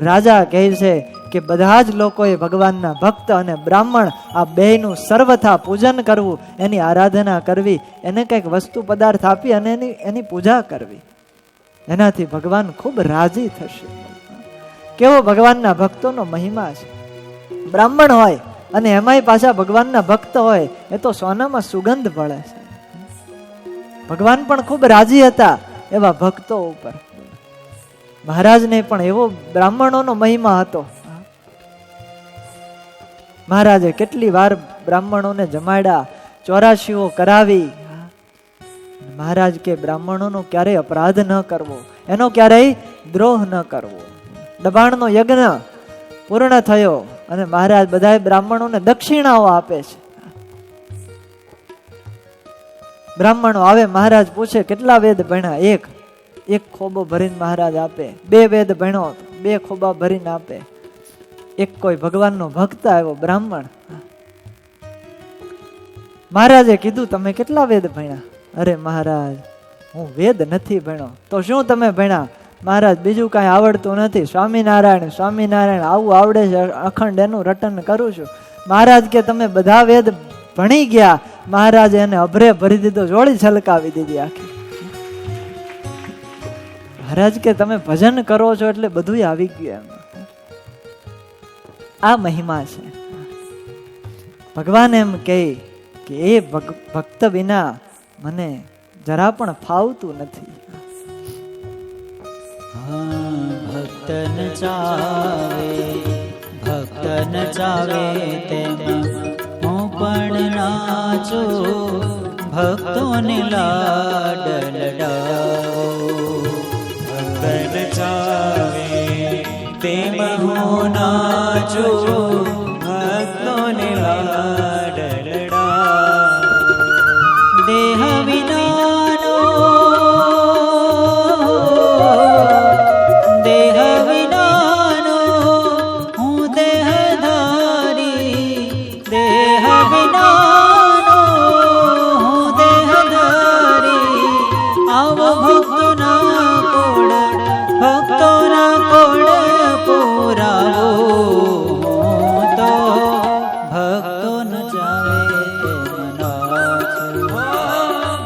Speaker 1: રાજા કહે છે કે બધા જ લોકોએ ભગવાનના ભક્ત અને બ્રાહ્મણ આ બેયનું સર્વથા પૂજન કરવું, એની આરાધના કરવી, એને કંઈક વસ્તુ પદાર્થ આપી અને એની પૂજા કરવી. એનાથી ભગવાન ખૂબ રાજી થશે. કેવો ભગવાનના ભક્તોનો મહિમા છે. બ્રાહ્મણ હોય અને એમાંય પાછા ભગવાનના ભક્ત હોય, એ તો સોનામાં સુગંધ પડે છે. ભગવાન પણ ખૂબ રાજી હતા એવા ભક્તો ઉપર. મહારાજને પણ એવો બ્રાહ્મણોનો મહિમા હતો. મહારાજે કેટલી વાર બ્રાહ્મણોને જમાડ્યા, 84 કરાવી. મહારાજ કે બ્રાહ્મણોનો ક્યારેય અપરાધ ન કરવો, એનો ક્યારેય દ્રોહ ન કરવો. દબાણનો યજ્ઞ પૂર્ણ થયો અને મહારાજ બધા બ્રાહ્મણોને દક્ષિણાઓ આપે છે. બ્રાહ્મણો આવે, મહારાજ પૂછે કેટલા વેદ ભણ્યા? એક ખોબો ભરીને મહારાજ આપે. 2 વેદ ભણ્યો, 2 ખોબા ભરીને આપે. એક કોઈ ભગવાનનો ભક્ત આવ્યો બ્રાહ્મણ. મહારાજે કીધું તમે કેટલા વેદ ભણ્યા? અરે મહારાજ, હું વેદ નથી ભણ્યો. તો શું તમે ભણ્યા? મહારાજ, બીજું કાંઈ આવડતું નથી, સ્વામિનારાયણ સ્વામિનારાયણ આવું આવડે છે, અખંડ એનું રટન કરું છું. મહારાજ કે તમે બધા વેદ ભણી ગયા. મહારાજે એને અભરે ભરી દીધો, જોડી છલકાવી દીધી આખી. મહારાજ કે તમે ભજન કરો છો એટલે બધું આવી ગયું. એમ આ મહિમા છે. ભગવાન એમ કહે કે એ ભક્ત વિના મને જરા પણ ફાવતું નથી.
Speaker 2: ભક્તન ચાવે તેમાં હું પણ નાચું, ભક્તોને લાડ લડાવું. ભક્તન ચાવે તેમાં હું નાચું, ભક્તોને લાડ લડાવું. દેહ વિનાનો હું દેહધારી, દેહ વિનાનો હું દેહધારી. આવો ભક્તોના કોડ પુરાવો. તો ભક્તો ન ચાવે મનાચું,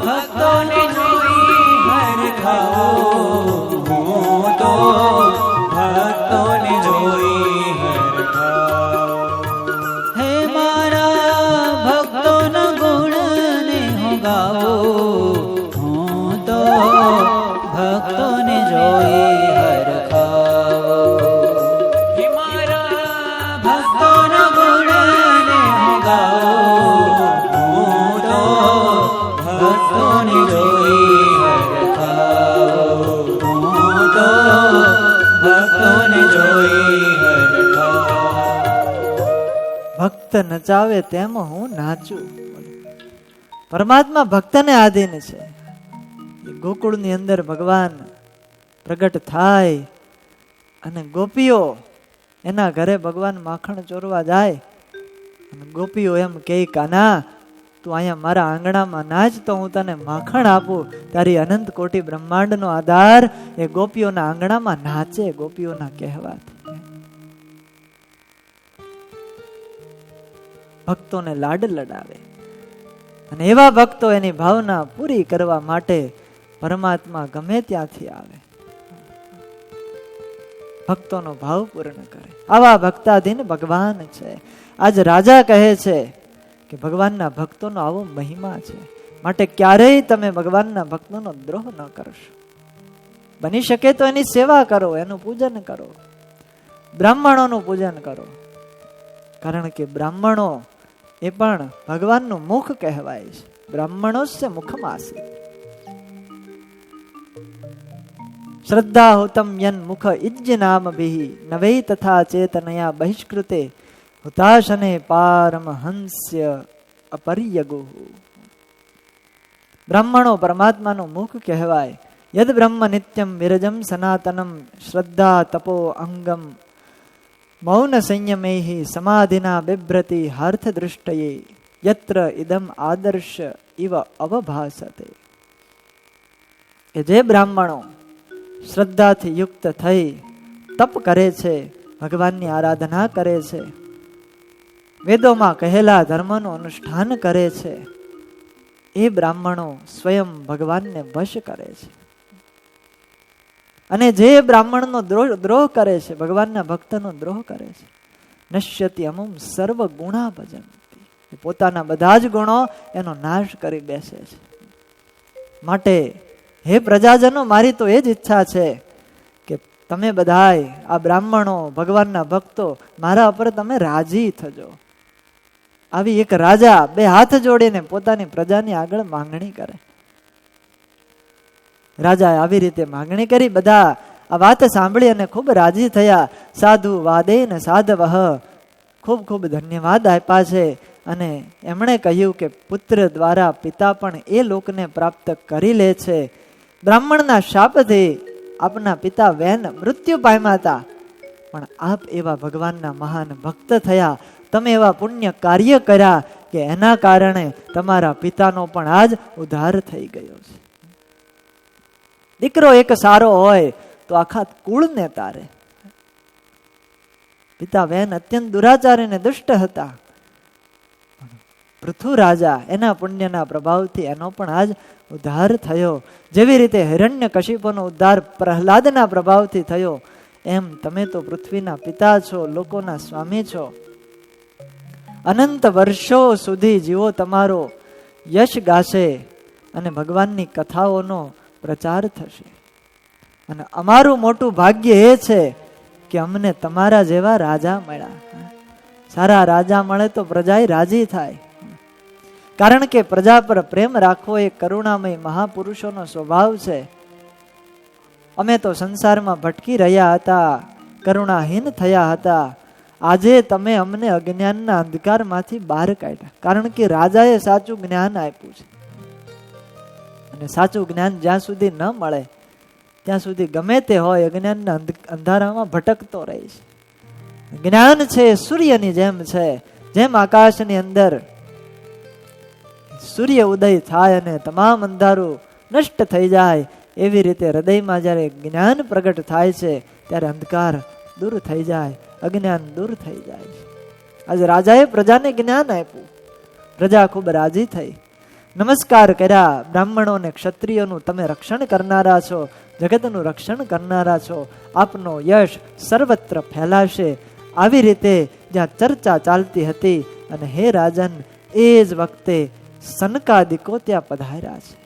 Speaker 2: ભક્તોને જોઈ હર ખાઓ. તો ભક્તોને જોઈ હર ખાઓ. હે મારા ભક્તોના ગુણને હું ગાઉં, હું તો ભક્તોને જોઈ હર ખાઓ. હે મારા ભક્તોના ગુણને હું ગાઉં, હું તો ભક્તોને જોઈ હર ખાઓ. હું તો ભક્તોને જોઈ હર ખાઓ.
Speaker 1: ભક્ત નચાવે તેમ હું નાચું. પરમાત્મા ભક્તને આધીન છે. ગોકુળની અંદર ભગવાન પ્રગટ થાય અને ગોપીઓ એના ઘરે ભગવાન માખણ ચોરવા જાય. અને ગોપીઓ એમ કહે, કાના તું અહીંયા મારા આંગણામાં નાચ તો હું તને માખણ આપું. તારી અનંત કોટી બ્રહ્માંડનો આધાર એ ગોપીઓના આંગણામાં નાચે, ગોપીઓના કહેવાથી. ભક્તોને લાડ લડાવે. અને એવા ભક્તો એની ભાવના પૂરી કરવા માટે પરમાત્મા ગમે ત્યાંથી આવે, ભક્તોનો ભાવ પૂર્ણ કરે. આવા ભક્તાધીન ભગવાન છે. આજ રાજા કહે છે કે ભગવાનના ભક્તોનો આવો મહિમા છે, માટે ક્યારેય તમે ભગવાનના ભક્તોનો દ્રોહ ન કરશો. બની શકે તો એની સેવા કરો, એનું પૂજન કરો, બ્રાહ્મણોનું પૂજન કરો. કારણ કે બ્રાહ્મણો એ પણ ભગવાનનું મુખ કહેવાય છે. બ્રાહ્મણોસ્ય મુખમાસી શ્રદ્ધા હોતમ યન મુખ ઇજ્જ નામ ભિહિ નવૈ તથા ચેતનયા બહિષ્કૃતે હુતાશને પારમહંસ્ય અપર્યગો. બ્રાહ્મણો પરમાત્માનું મુખ કહેવાય. યદ બ્રહ્મ નિત્યમ વિરજમ સનાતનમ શ્રદ્ધા તપો અંગમ મૌન સંયમેહિ સમાધિના બિભ્રતિ હાર્થ દૃષ્ટયે યત્ર ઇદમ આદર્શ ઇવ અવભાસતે. કે જે બ્રાહ્મણો શ્રદ્ધાથી યુક્ત થઈ તપ કરે છે, ભગવાનની આરાધના કરે છે, વેદોમાં કહેલા ધર્મનું અનુષ્ઠાન કરે છે, એ બ્રાહ્મણો સ્વયં ભગવાનને વશ કરે છે. અને જે બ્રાહ્મણનો દ્રોહ કરે છે, ભગવાનના ભક્તનો દ્રોહ કરે છે, નશ્યતિ અમુમ સર્વ ગુણા ભજંતી, પોતાના બધા જ ગુણો એનો નાશ કરી બેસે છે. માટે હે પ્રજાજનો, મારી તો એ જ ઈચ્છા છે કે તમે બધાય આ બ્રાહ્મણો, ભગવાનના ભક્તો મારા ઉપર તમે રાજી થજો. આવી એક રાજા બે હાથ જોડીને પોતાની પ્રજાની આગળ માંગણી કરે. રાજાએ આવી રીતે માંગણી કરી. બધા આ વાત સાંભળી અને ખૂબ રાજી થયા. સાધુ વાદે ને સાધવઃ, ખૂબ ખૂબ ધન્યવાદ આપ્યા છે. અને એમણે કહ્યું કે પુત્ર દ્વારા પિતા પણ એ લોકને પ્રાપ્ત કરી લે છે. બ્રાહ્મણના શાપથી આપના પિતા વેન મૃત્યુ પામ્યા હતા, પણ આપ એવા ભગવાનના મહાન ભક્ત થયા, તમે એવા પુણ્ય કાર્ય કર્યા કે એના કારણે તમારા પિતાનો પણ આજ ઉદ્ધાર થઈ ગયો છે. દીકરો એક સારો હોય તો આખા કુળને તારે. પિતા વેન અત્યંત દુરાચારી અને દુષ્ટ હતા. પૃથુ રાજા એના પુણ્યના પ્રભાવથી એનો પણ આજ ઉદ્ધાર થયો. જેવી રીતે હિરણ્યકશિપુનો ઉદ્ધાર પ્રહલાદના પ્રભાવથી થયો, એમ તમે તો પૃથ્વીના પિતા છો, લોકોના સ્વામી છો. અનંત વર્ષો સુધી જીવો તમારો યશ ગાશે અને ભગવાનની કથાઓનો પ્રચાર થશે. અને અમારું મોટું ભાગ્ય એ છે કે અમને તમારા જેવા રાજા મળ્યા. સારા રાજા મળે તો પ્રજા રાજી થાય. કારણ કે પ્રજા પર પ્રેમ રાખવો એ કરુણામય મહાપુરુષોનો સ્વભાવ છે. અમે તો સંસારમાં ભટકી રહ્યા હતા, કરુણાહીન થયા હતા. આજે તમે અમને અજ્ઞાનના અંધકારમાંથી બહાર કાઢ્યા. કારણ કે રાજાએ સાચું જ્ઞાન આપ્યું છે. અને સાચું જ્ઞાન જ્યાં સુધી ન મળે ત્યાં સુધી ગમે તે હોય અજ્ઞાનના અંધારામાં ભટકતો રહે છે. જ્ઞાન છે સૂર્યની જેમ છે. જેમ આકાશની અંદર સૂર્ય ઉદય થાય અને તમામ અંધારું નષ્ટ થઈ જાય, એવી રીતે હૃદયમાં જ્યારે જ્ઞાન પ્રગટ થાય છે ત્યારે અંધકાર દૂર થઈ જાય, અજ્ઞાન દૂર થઈ જાય છે. આજે રાજાએ પ્રજાને જ્ઞાન આપ્યું. પ્રજા ખૂબ રાજી થઈ, નમસ્કાર કર્યા. બ્રાહ્મણો અને ક્ષત્રિયોનું તમે રક્ષણ કરનારા છો, જગતનું રક્ષણ કરનારા છો. આપનો યશ સર્વત્ર ફેલાશે. આવી રીતે જ્યાં ચર્ચા ચાલતી હતી અને હે રાજન, એ જ વખતે સનકાદિકો ત્યાં પધાર્યા છે.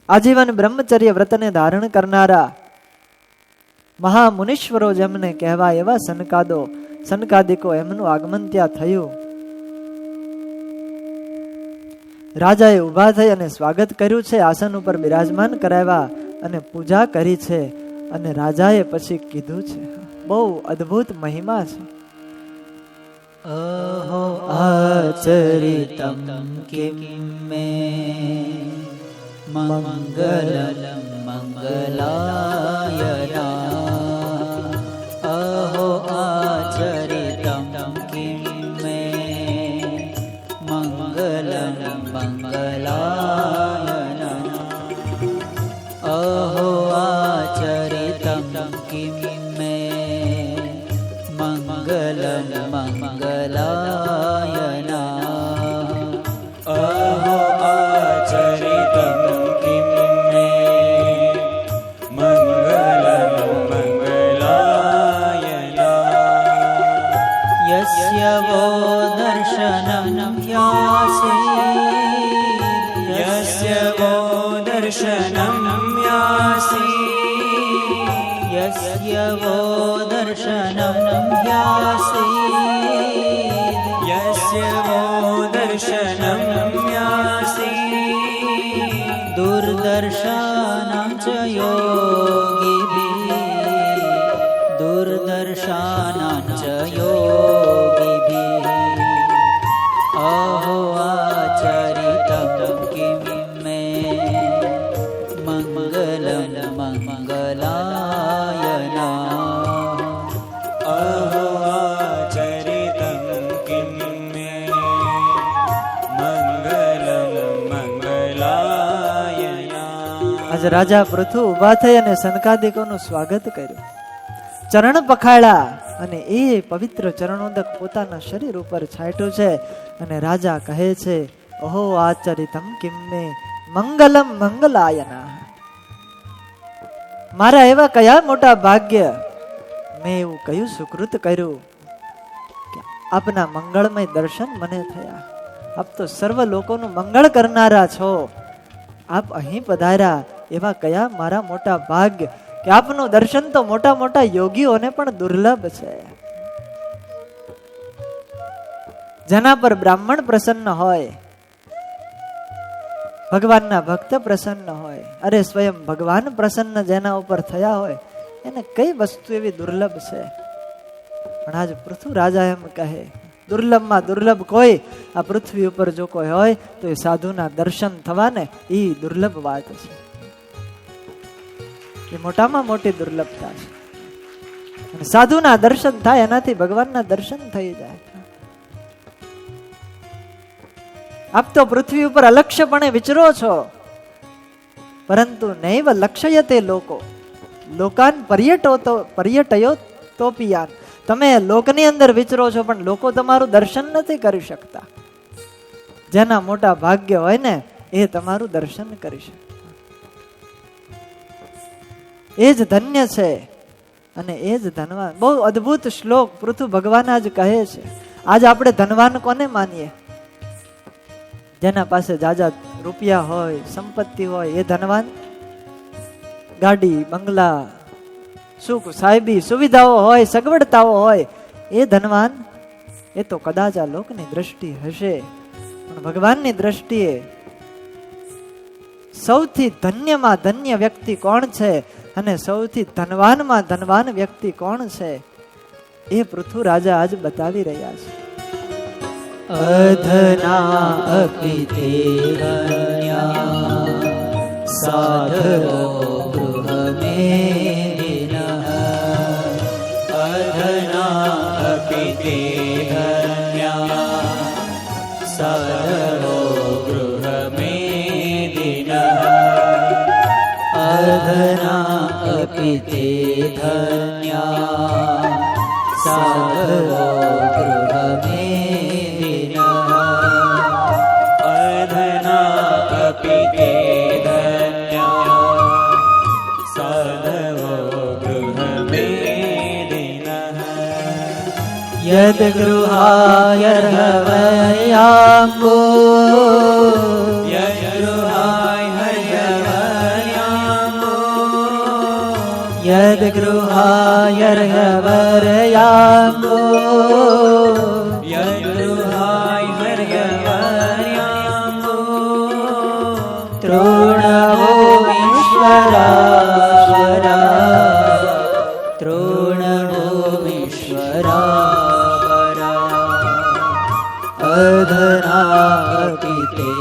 Speaker 1: આજીવન બ્રહ્મચર્ય વ્રતને ધારણ કરનારા મહામુનીશ્વરો જેમને કહેવાય એવા સનકાદિકો એમનું આગમન ત્યાં થયું. રાજાએ ઉભા થઈ અને સ્વાગત કર્યું છે, આસન ઉપર બિરાજમાન કરાવ્યા અને પૂજા કરી છે. અને રાજાએ પછી કીધું છે, બહુ અદ્ભુત મહિમા છે.
Speaker 2: અહો આચરિતમ કિમ મે મંગલમ મંગલાયના. અહો આચરિતમ કિમ મે મંગલમ મંગલાયના. અહો આચરિતમ કિમ મે મંગલમ મંગલાયના.
Speaker 3: અહો આચરિતમ કિમ મે મંગલમ મંગલાયના.
Speaker 2: યસ્ય વો દર્શનમ યાસી.
Speaker 3: યસ્ય વો દર્શનમ યાસી.
Speaker 2: યસ્ય વો દર્શનમ યાસી.
Speaker 3: યસ્ય વો દર્શનમ યાસી.
Speaker 2: દુર્દર્શાનાં ચ યોગિભિઃ. દુર્દર્શાનાં ચ યોગિભિઃ. અહો આચરિતમ કિમ મે મંગલમ મંગલાયના.
Speaker 3: અહો આચરિતમ કિમ મે મંગલમ મંગલાયના.
Speaker 1: આજે રાજા પૃથુ ઉભા થઈ અને સનકાદિકોનું સ્વાગત કર્યું, ચરણ પખાડ્યા અને એ પવિત્ર ચરણોદક પોતાના શરીર ઉપર છાંટ્યું છે. અને રાજા કહે છે, ઓહો આચરિતમ કિમ મે મંગલમ મંગલાયના. મારા એવા કયા મોટા ભાગ્ય, મેં એવું કયું સુકૃત કર્યું કે આપના મંગળમય દર્શન મને થયા. આપ તો સર્વ લોકોનું મંગળ કરનારા છો. આપ અહીં પધાર્યા, એવા કયા મારા મોટા ભાગ્ય કે આપનું દર્શન તો મોટા મોટા યોગીઓને પણ દુર્લભ છે. જેના પર બ્રાહ્મણ પ્રસન્ન હોય, ભગવાનના ભક્ત પ્રસન્ન હોય, અરે સ્વયં ભગવાન પ્રસન્ન જેના ઉપર થયા હોય, એને કઈ વસ્તુ એવી દુર્લભ છે? પણ આજ પૃથુ રાજા એમ કહે, દુર્લભમાં દુર્લભ કોઈ આ પૃથ્વી ઉપર જો કોઈ હોય તો એ સાધુના દર્શન થવાને એ દુર્લભ વાત છે. એ મોટામાં મોટી દુર્લભતા છે. અને સાધુના દર્શન થાય એનાથી ભગવાનના દર્શન થઈ જાય. આપ તો પૃથ્વી ઉપર અલક્ષ્યપણે વિચરો છો, પરંતુ નૈવ લક્ષ્યતે લોકો લોકાન પર્યટયો તોપિયાન. તમે લોકની અંદર વિચરો છો પણ લોકો તમારું દર્શન નથી કરી શકતા. જેના મોટા ભાગ્ય હોય ને એ તમારું દર્શન કરી શકે, એ જ ધન્ય છે અને એ જ ધનવાન. બહુ અદ્ભુત શ્લોક પૃથુ ભગવાન આજ કહે છે. આજ આપણે ધનવાન કોને માનીએ? જેના પાસે જાજા રૂપિયા હોય, સંપત્તિ હોય, એ ધનવાન? ગાડી બંગલા, સુખ સાહેબી સુવિધાઓ હોય, સગવડતાઓ હોય, એ ધનવાન? એ તો કદાચ આ લોકની દ્રષ્ટિ હશે, પણ ભગવાનની દ્રષ્ટિએ સૌથી ધન્યમાં ધન્ય વ્યક્તિ કોણ છે અને સૌથી ધનવાનમાં ધનવાન વ્યક્તિ કોણ છે, એ પૃથુ રાજા આજ બતાવી રહ્યા છે.
Speaker 2: અધના અપી તે ધન્યા સાધવો ગૃહમેદિનઃ.
Speaker 3: અધના અપી તે ધન્યા સાધવો ગૃહમેદિનઃ.
Speaker 2: અધના અપી તે ધન્યા સાધવો ગૃહમેદિનઃ.
Speaker 3: અધના અપી તે ધન્યા સાધવો ગૃહમેદિનઃ.
Speaker 2: યદ ગૃહાયર્હવયાંગો યદ ગૃહાયર્હવયાંગો તૃણવો ઈશ્વરા તૃણવો ઈશ્વરા અધના અપી તે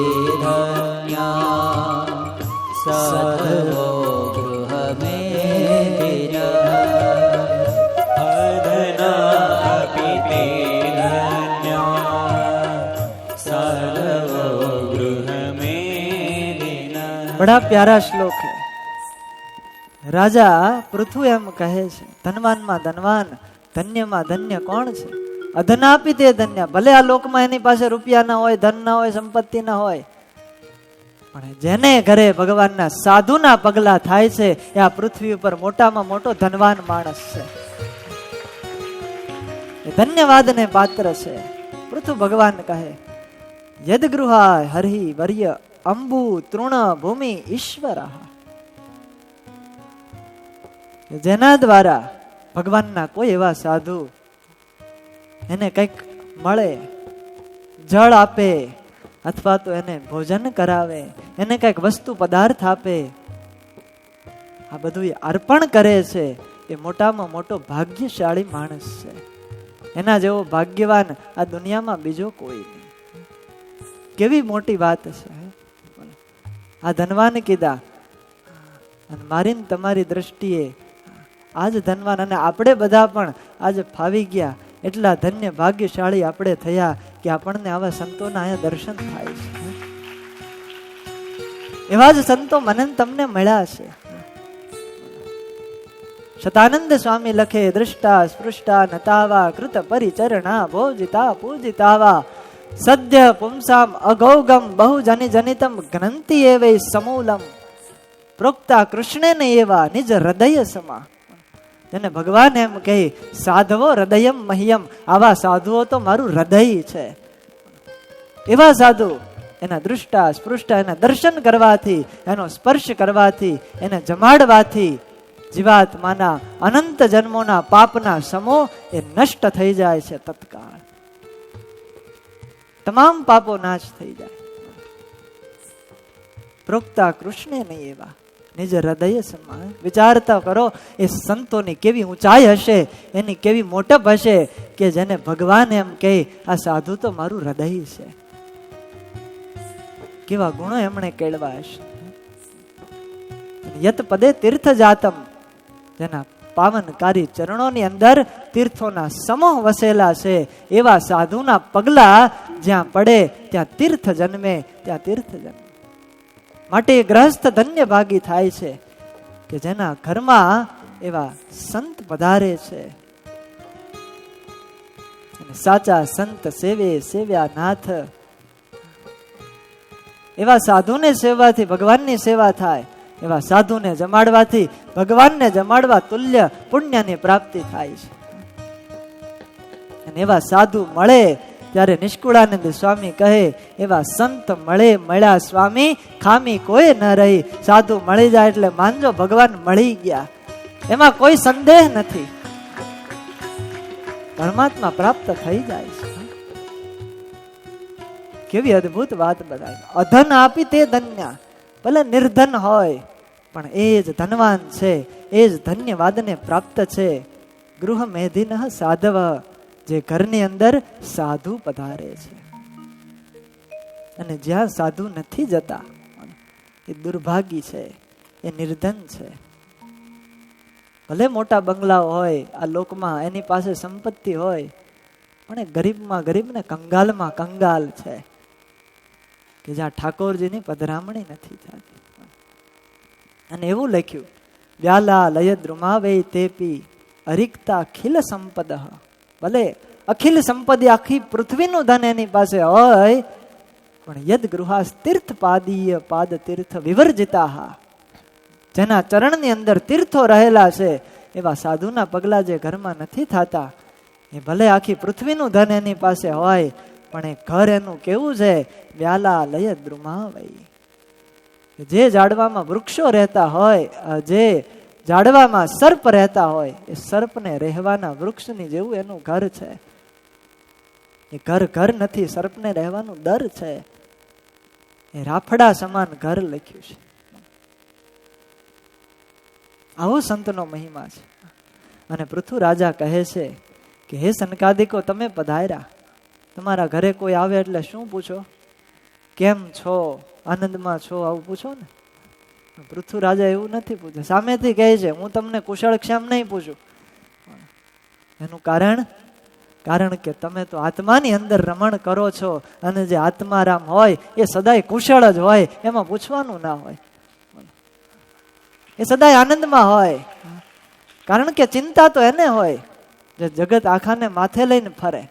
Speaker 2: ધન્યા સાધવો ગૃહમેદિનઃ.
Speaker 3: અધના અપી તે ધન્યા સાધવો ગૃહમેદિનઃ.
Speaker 1: બડા પ્યારા શ્લોક હે. રાજા પૃથુ એમ કહે છે, ધનવાનમાં ધનવાન, ધન્યમાં ધન્ય કોણ છે? અધનાપી તે ધન્ય. ભલે આ લોકમાં એની પાસે રૂપિયા ના હોય, ધન ના હોય, સંપત્તિ ના હોય, પણ જેને ઘરે ભગવાનના સાધુના પગલા થાય છે એ આ પૃથ્વી ઉપર મોટામાં મોટો ધનવાન માણસ છે. એ ધન્યવાદને પાત્ર છે. પૃથુ ભગવાન કહે, યદ ગૃહાય હરિ વર્ય અંબુ તૃણ ભૂમિ ઈશ્વર. જેના દ્વારા ભગવાનના કોઈ એવા સાધુ એને કંઈક મળે, જળ આપે અથવા તો એને ભોજન કરાવે, એને કંઈક વસ્તુ પદાર્થ આપે, આ બધું અર્પણ કરે છે, એ મોટામાં મોટો ભાગ્યશાળી માણસ છે. એના જેવો ભાગ્યવાન આ દુનિયામાં બીજો કોઈ નહીં. કેવી મોટી વાત છે. આ ધનવાન કીધા અને મારી તમારી દ્રષ્ટિએ આજ ધનવાન, અને આપણે બધા પણ આજે ફાવી ગયા, એટલા ધન્ય ભાગ્યશાળી આપણે થયા કે આપણને આવા સંતોના અહીંયા દર્શન થાય છે. એવા જ સંતો મને તમને મળ્યા છે. શતાનંદ સ્વામી લખે, દૃષ્ટા સ્પૃષ્ટા નતાવા કૃત પરિચરણા ભોજિતા પૂજિતાવા સદ્ય પુંસામ અગૌગમ બહુ જનિ જનિતમ ગ્રંથિ એવૈ સમૂલમ. પ્રોક્તા કૃષ્ણે ને એવા નિજ હૃદય સમા. તેને ભગવાન એમ કહે સાધવો હૃદયમ મહ્યમ, આવા સાધુઓ તો મારું હૃદય છે. એવા સાધુ એના દૃષ્ટા સ્પૃષ્ટા એના દર્શન કરવાથી, એનો સ્પર્શ કરવાથી, એને જમાડવાથી જીવાત્માના અનંત જન્મોના પાપના સમો એ નષ્ટ થઈ જાય છે. તત્કાળ તમામ પાપો નાશ થઈ જાય. પ્રોક્તા કૃષ્ણે નહીં એવા નિજ હૃદય સમાન. વિચારતા કરો એ સંતોની કેવી ઊંચાઈ હશે, એની કેવી મોટપ હશે કે જેને ભગવાન એમ કહે આ સાધુ તો મારું હૃદય છે. કેવા ગુણો એમણે કેળવા હશે. યત પદે તીર્થ જાતમ, જેના પાવનકારી ચરણોની અંદર તીર્થોના સમૂહ વસેલા છે, એવા સાધુના પગલા જ્યાં પડે ત્યાં તીર્થ જન્મે, ત્યાં તીર્થ જન્મે. માટે ગ્રહસ્થ ધન્ય ભાગી થાય છે કે જેના ઘરમાં એવા સંત પધારે છે. સાચા સંત સેવે સેવ્યા નાથ. એવા સાધુને સેવાથી ભગવાનની સેવા થાય, એવા સાધુને જમાડવાથી ભગવાનને જમાડવા તુલ્ય પુણ્યની પ્રાપ્તિ થાય છે. અને એવા સાધુ મળે ત્યારે નિષ્કુળાનંદ સ્વામી કહે એવા સંત મળ્યા સ્વામી, ખામી કોઈ ન રહી. સાધુ મળી જાય એટલે માનજો ભગવાન મળી ગયા, એમાં કોઈ સંદેહ નથી. પરમાત્મા પ્રાપ્ત થઈ જાય છે. કેવી અદ્ભુત વાત બતાવી. અધન આપી તે ધન્ય, ભલે નિર્ધન હોય પણ એ જ ધનવાન છે, એ જ ધન્યવાદને પ્રાપ્ત છે. ગૃહ મેધિન સાધવ, જે ઘરની અંદર સાધુ પધારે છે. અને જ્યાં સાધુ નથી જતા એ દુર્ભાગી છે, એ નિર્ધન છે. ભલે મોટા બંગલાઓ હોય આ લોકમાં, એની પાસે સંપત્તિ હોય, પણ એ ગરીબમાં ગરીબ ને કંગાલમાં કંગાલ છે કે જ્યાં ઠાકોરજીની પધરામણી નથી થતી. અને એવું લખ્યું વ્યાલા લય દ્રુમાવે તેપી અરિક્તા અખિલ સંપદ. ભલે અખિલ સંપત્તિ આખી પૃથ્વીનું ધન એની પાસે હોય પણ યદ ગૃહાસ તીર્થ પાદીય પાદ તીર્થ વિવર્જિતા, જેના ચરણની અંદર તીર્થો રહેલા છે એવા સાધુના પગલા જે ઘરમાં નથી થતા, એ ભલે આખી પૃથ્વીનું ધન એની પાસે હોય પણ એ ઘર એનું કેવું છે વ્યાલા લય દ્રુમાવઈ. જે ઝાડવામાં વૃક્ષો રહેતા હોય, જે ઝાડવામાં સર્પ રહેતા હોય, એ સર્પને રહેવાના વૃક્ષની જેવું એનું ઘર છે. એ ઘર નથી, સર્પને રહેવાનું દર છે. એ રાફડા સમાન ઘર લખ્યું છે. આવો સંતનો મહિમા છે. અને પૃથુ રાજા કહે છે કે હે સનકાદિકો, તમે પધાર્યા, તમારા ઘરે કોઈ આવે એટલે શું પૂછો? કેમ છો, આનંદમાં છો, આવું પૂછો ને. પૃથુ રાજા એવું નથી પૂછે, સામેથી કહે છે હું તમને કુશળ ક્ષેમ નહીં પૂછું. એનું કારણ કે તમે તો આત્માની અંદર રમણ કરો છો, અને જે આત્મારામ હોય એ સદાય કુશળ જ હોય, એમાં પૂછવાનું ના હોય. એ સદાય આનંદમાં હોય. કારણ કે ચિંતા તો એને હોય જે જગત આખાને માથે લઈને ફરે.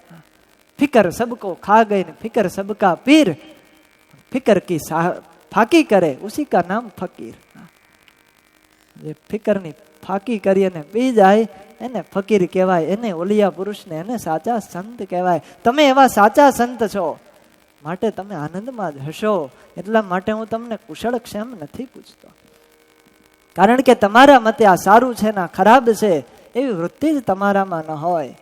Speaker 1: ફિકર સબકો ખા ગઈ ને ફિકર સબકા પીર, ફિકર કી ફાકી કરે ઉસી કા નામ ફકીર. જે ફિકરની ફાકી કરી અને પી જાય એને ફકીર કહેવાય, એને ઓલિયા પુરુષને એને સાચા સંત કહેવાય. તમે એવા સાચા સંત છો માટે તમે આનંદમાં જ હશો. એટલા માટે હું તમને કુશળ ક્ષેમ નથી પૂછતો, કારણ કે તમારા મતે આ સારું છે ને ખરાબ છે એવી વૃત્તિ જ તમારામાં ન હોય.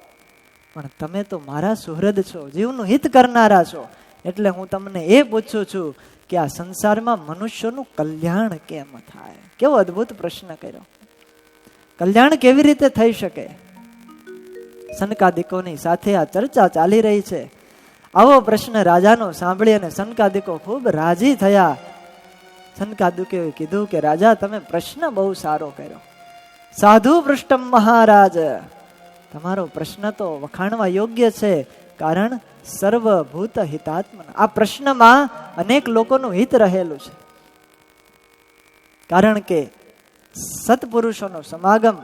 Speaker 1: પણ તમે તો મારા સુહૃદ છો, જીવનું હિત કરનારા છો. એટલે હું તમને એ પૂછું છું કે આ સંસારમાં મનુષ્યનું કલ્યાણ કેમ થાય? કેવો અદ્ભુત પ્રશ્ન કર્યો. કલ્યાણ કેવી રીતે થઈ શકે? સનકાદિકોની સાથે આ ચર્ચા ચાલી રહી છે. આવો પ્રશ્ન રાજાનો સાંભળી અને સનકાદિકો ખૂબ રાજી થયા. સનકાદિકોએ કીધું કે રાજા, તમે પ્રશ્ન બહુ સારો કર્યો. સાધુ પૃષ્ઠમ મહારાજ, તમારો પ્રશ્ન તો વખાણવા યોગ્ય છે. કારણ સર્વભૂત હિતાત્મા, આ પ્રશ્નમાં અનેક લોકોનું હિત રહેલું છે. કારણ કે સત્પુરુષોનો સમાગમ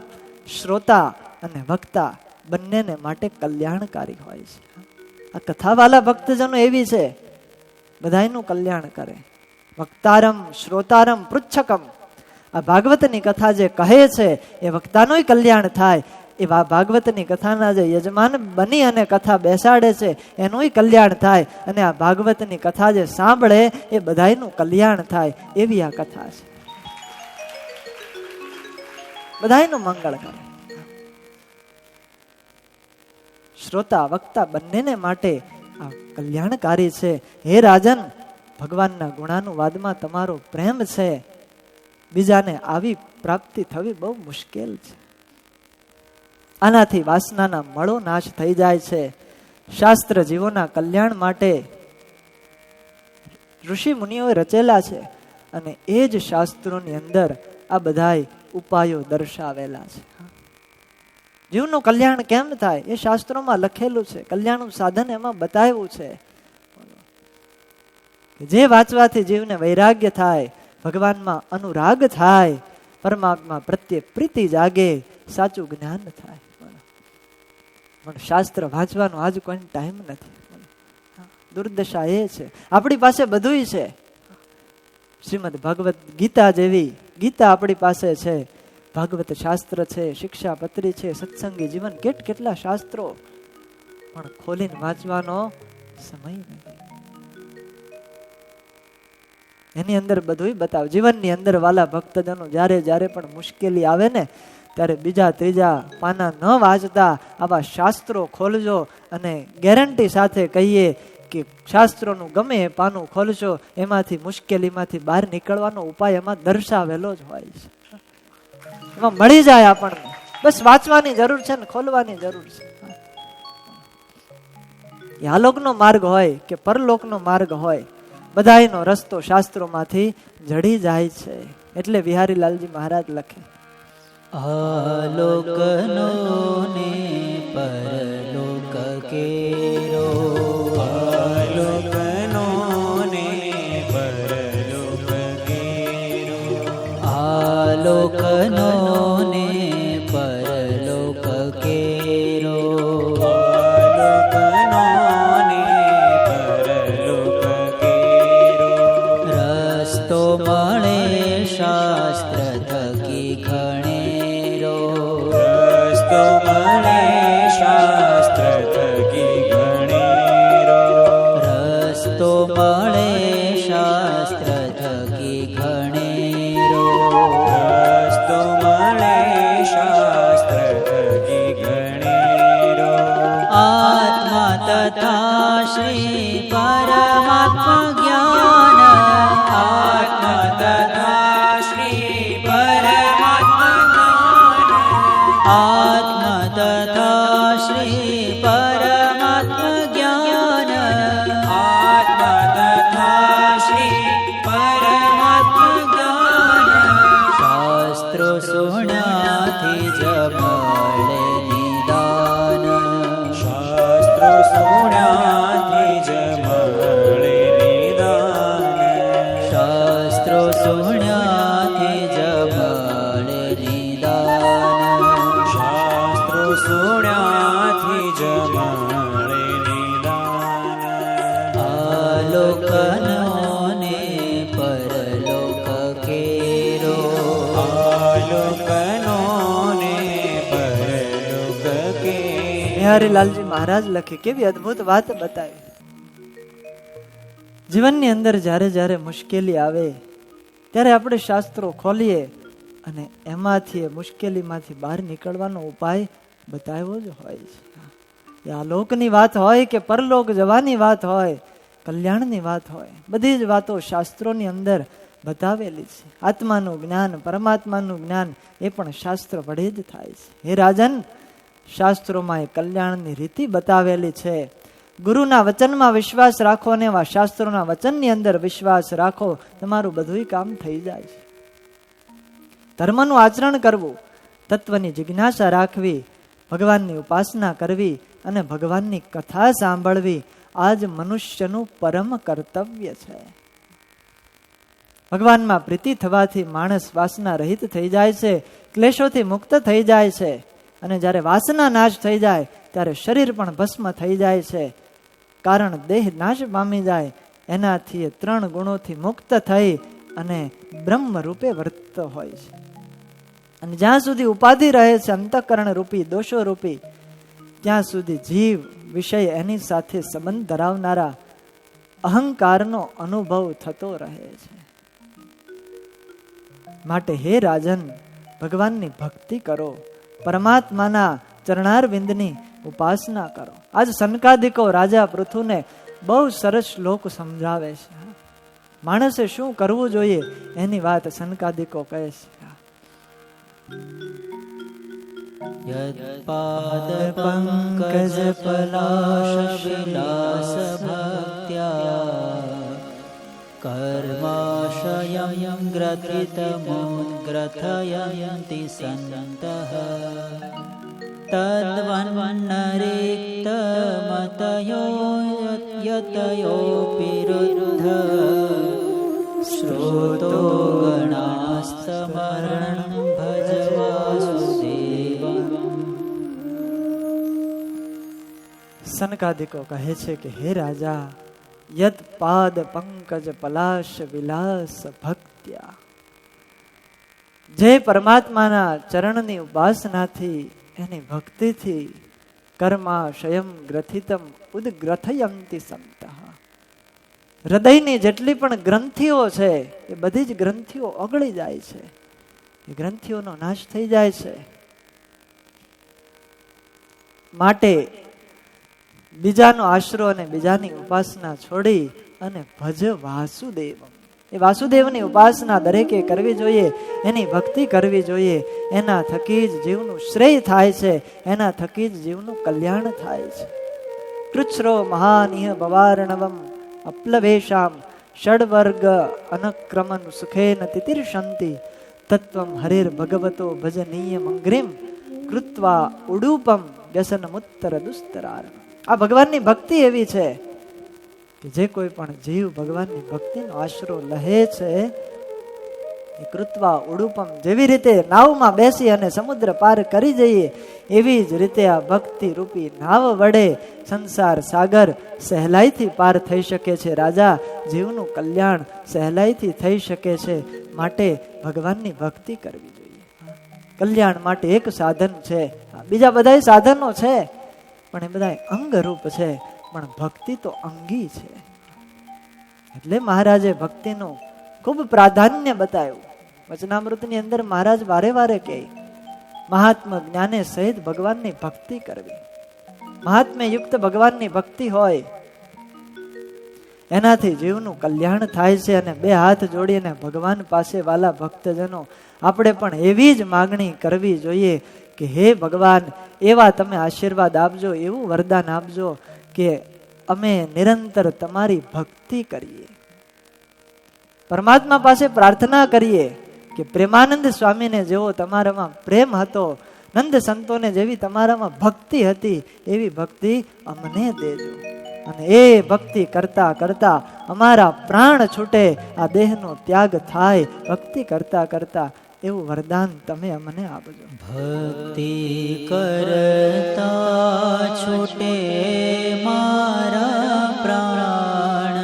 Speaker 1: શ્રોતા અને વક્તા બંનેને માટે કલ્યાણકારી હોય છે. આ કથાવાલા ભક્તજનો એવી છે, બધાયનું કલ્યાણ કરે. વક્તારમ શ્રોતારમ પૃચ્છકમ, આ ભાગવતની કથા જે કહે છે એ વક્તાનું કલ્યાણ થાય, એ ભાગવતની કથાના જે યજમાન બની અને કથા બેસાડે છે એનું કલ્યાણ થાય, અને આ ભાગવતની કથા જે સાંભળે એ બધાયનું કલ્યાણ થાય, એવી આ કથા છે. બધાયનું મંગળ કરે. શ્રોતા વક્તા બંનેને માટે આ કલ્યાણકારી છે. હે રાજન, ભગવાનના ગુણાનુવાદમાં તમારો પ્રેમ છે, બીજાને આવી પ્રાપ્તિ થવી બહુ મુશ્કેલ છે. આનાથી વાસનાના મળો નાશ થઈ જાય છે. શાસ્ત્ર જીવોના કલ્યાણ માટે ઋષિ મુનિઓએ રચેલા છે, અને એ જ શાસ્ત્રોની અંદર આ બધાય ઉપાયો દર્શાવેલા છે. જીવનું કલ્યાણ કેમ થાય એ શાસ્ત્રોમાં લખેલું છે. કલ્યાણનું સાધન એમાં બતાવ્યું છે. જે વાંચવાથી જીવને વૈરાગ્ય થાય, ભગવાનમાં અનુરાગ થાય, પરમાત્મા પ્રત્યે પ્રીતિ જાગે, સાચું જ્ઞાન થાય. પણ શાસ્ત્ર વાંચવાનો આજ કોઈ ટાઈમ નથી. દુર્દશા એ છે. આપણી પાસે બધું છે. શ્રીમદ ભગવત ગીતા જેવી ગીતા આપણી પાસે છે, ભાગવત શાસ્ત્ર છે, શિક્ષાપત્રી છે, સત્સંગી જીવન, કેટલા શાસ્ત્રો, પણ ખોલીને વાંચવાનો સમય નથી. એની અંદર બધું બતાવ. જીવનની અંદર વાલા ભક્તજનો જ્યારે જ્યારે પણ મુશ્કેલી આવે ને ત્યારે બીજા ત્રીજા પાના ન વાંચતા આવા શાસ્ત્રો ખોલજો, અને ગેરંટી સાથે કહીએ કે શાસ્ત્રોનું ગમે એ પાનું ખોલશો એમાંથી મુશ્કેલીમાંથી બહાર નીકળવાનો ઉપાય એમાં દર્શાવેલો જ હોય છે. એમાં મળી જાય આપણને. બસ વાંચવાની જરૂર છે ને ખોલવાની જરૂર છે. આલોકનો માર્ગ હોય કે પરલોકનો માર્ગ હોય, બધાયનો રસ્તો શાસ્ત્રોમાંથી જડી જાય છે. એટલે વિહારીલાલજી મહારાજ લખે,
Speaker 2: આલોકનો ને પરલોક કેરો,
Speaker 3: આલોકનો ને પરલોક કેરો,
Speaker 2: આલોકનો ને પરલોક કેરો,
Speaker 3: આલોકનો ને પરલોક કેરો.
Speaker 2: રસ્તો મળે શાસ્ત્ર થકી ઘણેરો,
Speaker 3: રસ્તો મળે શાસ્ત્ર થકી ઘણેરો,
Speaker 2: રસ્તો મળે શાસ્ત્ર થકી ઘણેરો,
Speaker 3: રસ્તો મળે શાસ્ત્ર થકી ઘણેરો.
Speaker 2: આત્મા તથા શ્રી પરમાત્મા જ્ઞાન,
Speaker 3: આત્મા તથા શ્રી પરમાત્મા જ્ઞાન,
Speaker 2: આત્મા તથા શ્રી પરમાત્મા જ્ઞાન,
Speaker 3: આત્મા તથા શ્રી પરમાત્મા જ્ઞાન.
Speaker 2: શાસ્ત્રો સુણ્યાથી જ મળે નિદાન,
Speaker 3: શાસ્ત્રો સુણ્યાથી જ મળે નિદાન,
Speaker 2: શાસ્ત્રો સુણ્યાથી જ મળે નિદાન,
Speaker 3: શાસ્ત્રો સુણ્યાથી જ મળે નિદાન.
Speaker 2: આલોકનો ને પરલોક કેરો,
Speaker 3: આલોકનો ને પરલોક કેરો.
Speaker 1: વિહારીલાલજી મહારાજ લખે, કેવી અદ્ભુત વાત બતાવી. જીવનની અંદર જ્યારે જ્યારે મુશ્કેલી આવે ત્યારે આપણે શાસ્ત્રો ખોલીએ અને એમાંથી એ મુશ્કેલીમાંથી બહાર નીકળવાનો ઉપાય બતાવ્યો જ હોય છે. એ આલોકની વાત હોય કે પરલોક જવાની વાત હોય, કલ્યાણની વાત હોય, બધી જ વાતો શાસ્ત્રોની અંદર બતાવેલી છે. આત્માનું જ્ઞાન, પરમાત્માનું જ્ઞાન એ પણ શાસ્ત્ર વડે જ થાય છે. હે રાજન, શાસ્ત્રોમાં એ કલ્યાણની રીતિ બતાવેલી છે. ગુરુના વચનમાં વિશ્વાસ રાખો અને એવા શાસ્ત્રોના વચનની અંદર વિશ્વાસ રાખો, તમારું બધું કામ થઈ જાય છે. ધર્મનું આચરણ કરવું, તત્વની જિજ્ઞાસા રાખવી, ભગવાનની ઉપાસના કરવી અને ભગવાનની કથા સાંભળવી આ જ મનુષ્યનું પરમ કર્તવ્ય છે. ભગવાનમાં પ્રીતિ થવાથી માણસ વાસના રહિત થઈ જાય છે, ક્લેશોથી મુક્ત થઈ જાય છે, અને જ્યારે વાસના નાશ થઈ જાય ત્યારે શરીર પણ ભસ્મ થઈ જાય છે. કારણ દેહ નાશ પામી જાય એનાથી 3 ગુણોથી મુક્ત થઈ અને બ્રહ્મ રૂપે વર્તતો હોય છે. અને જ્યાં સુધી ઉપાધિ રહે છે અંતઃકરણ રૂપી દોષો રૂપી, ત્યાં સુધી જીવ વિષય એની સાથે સંબંધ ધરાવનારા અહંકારનો અનુભવ થતો રહે છે. માટે હે રાજન, ભગવાનની ભક્તિ કરો, પરમાત્માના ચરણારવિંદની ઉપાસના કરો. આજ સનકાદિકો રાજા પૃથુને બહુ સરસ શ્લોક સમજાવે છે. માણસે શું કરવું જોઈએ એની વાત સનકાદિકો કહે છે.
Speaker 2: યત્પાદ પંકજ પલાશ વિલાસ ભક્ત્યા કર્માશયં ગ્રથિતમોદ્ગ્રથયન્તિ સંતઃ તદ્વન્નરિક્તમતયો યતયોપિરુદ્ધ શ્રોતો ગણાસ્તમરણ ભજ વાસુદેવં.
Speaker 1: સનકાદિકો કહે છે કે હે રાજા, યદ પાદ પંકજ પલાશ વિલાસ ભક્ત્યા, જે પરમાત્માના ચરણની ઉપાસનાથી એની ભક્તિથી કર્માશયમ ગ્રથિતમ ઉદ્ગ્રથયંતિ સંતઃ, હૃદયની જેટલી પણ ગ્રંથિઓ છે એ બધી જ ગ્રંથિઓ ઓગળી જાય છે, એ ગ્રંથિઓનો નાશ થઈ જાય છે. માટે બીજાનો આશરો અને બીજાની ઉપાસના છોડી અને ભજ વાસુદેવ, એ વાસુદેવની ઉપાસના દરેકે કરવી જોઈએ, એની ભક્તિ કરવી જોઈએ. એના થકી જ જીવનું શ્રેય થાય છે, એના થકી જ જીવનું કલ્યાણ થાય છે. કૃચ્છરો મહાનિહ ભવાર્ણવમ અપ્લવેશામ ષડવર્ગ અનક્રમન સુખેન તિતિર્ષંતિ તત્વમ હરિર ભગવતો ભજનીય મંગ્રીમ કૃત્વા ઉડુપમ વ્યસનમુત્તર દુસ્તરારણ. આ ભગવાનની ભક્તિ એવી છે કે જે કોઈ પણ જીવ ભગવાનની ભક્તિનો આશરો લહે છે એ કૃત્વા ઉડુપમ, જેવી રીતે નાવમાં બેસી અને સમુદ્ર પાર કરી જઈએ એવી જ રીતે આ ભક્તિ રૂપી નાવ વડે સંસાર સાગર સહેલાઈથી પાર થઈ શકે છે. રાજા, જીવનું કલ્યાણ સહેલાઈથી થઈ શકે છે. માટે ભગવાનની ભક્તિ કરવી જોઈએ. કલ્યાણ માટે એક સાધન છે, બીજા બધા સાધનો છે પણ એ બધા અંગરૂપ છે, પણ ભક્તિ તો અંગી છે. એટલે મહારાજે ભક્તિનું ખૂબ પ્રાધાન્ય બતાવ્યું. વચનામૃતની અંદર મહારાજ વારે વારે કહે મહાત્મા જ્ઞાને સહિત ભગવાનની ભક્તિ કરવી. મહાત્મ્ય યુક્ત ભગવાનની ભક્તિ હોય એનાથી જીવનું કલ્યાણ થાય છે. અને બે હાથ જોડીને ભગવાન પાસે વાલા ભક્તજનો આપણે પણ એવી જ માગણી કરવી જોઈએ કે હે ભગવાન, એવા તમે આશીર્વાદ આપજો, એવું વરદાન આપજો કે અમે નિરંતર તમારી ભક્તિ કરીએ. પરમાત્મા પાસે પ્રાર્થના કરીએ કે પ્રેમાનંદ સ્વામીને જેવો તમારામાં પ્રેમ હતો, નંદ સંતોને જેવી તમારામાં ભક્તિ હતી, એવી ભક્તિ અમને દેજો. અને એ ભક્તિ કરતા કરતા અમારા પ્રાણ છૂટે, આ દેહનો ત્યાગ થાય, ભક્તિ કરતા કરતા એવું વરદાન તમે અમને આપજો.
Speaker 2: ભક્તિ કરતા છૂટે મારા પ્રાણ,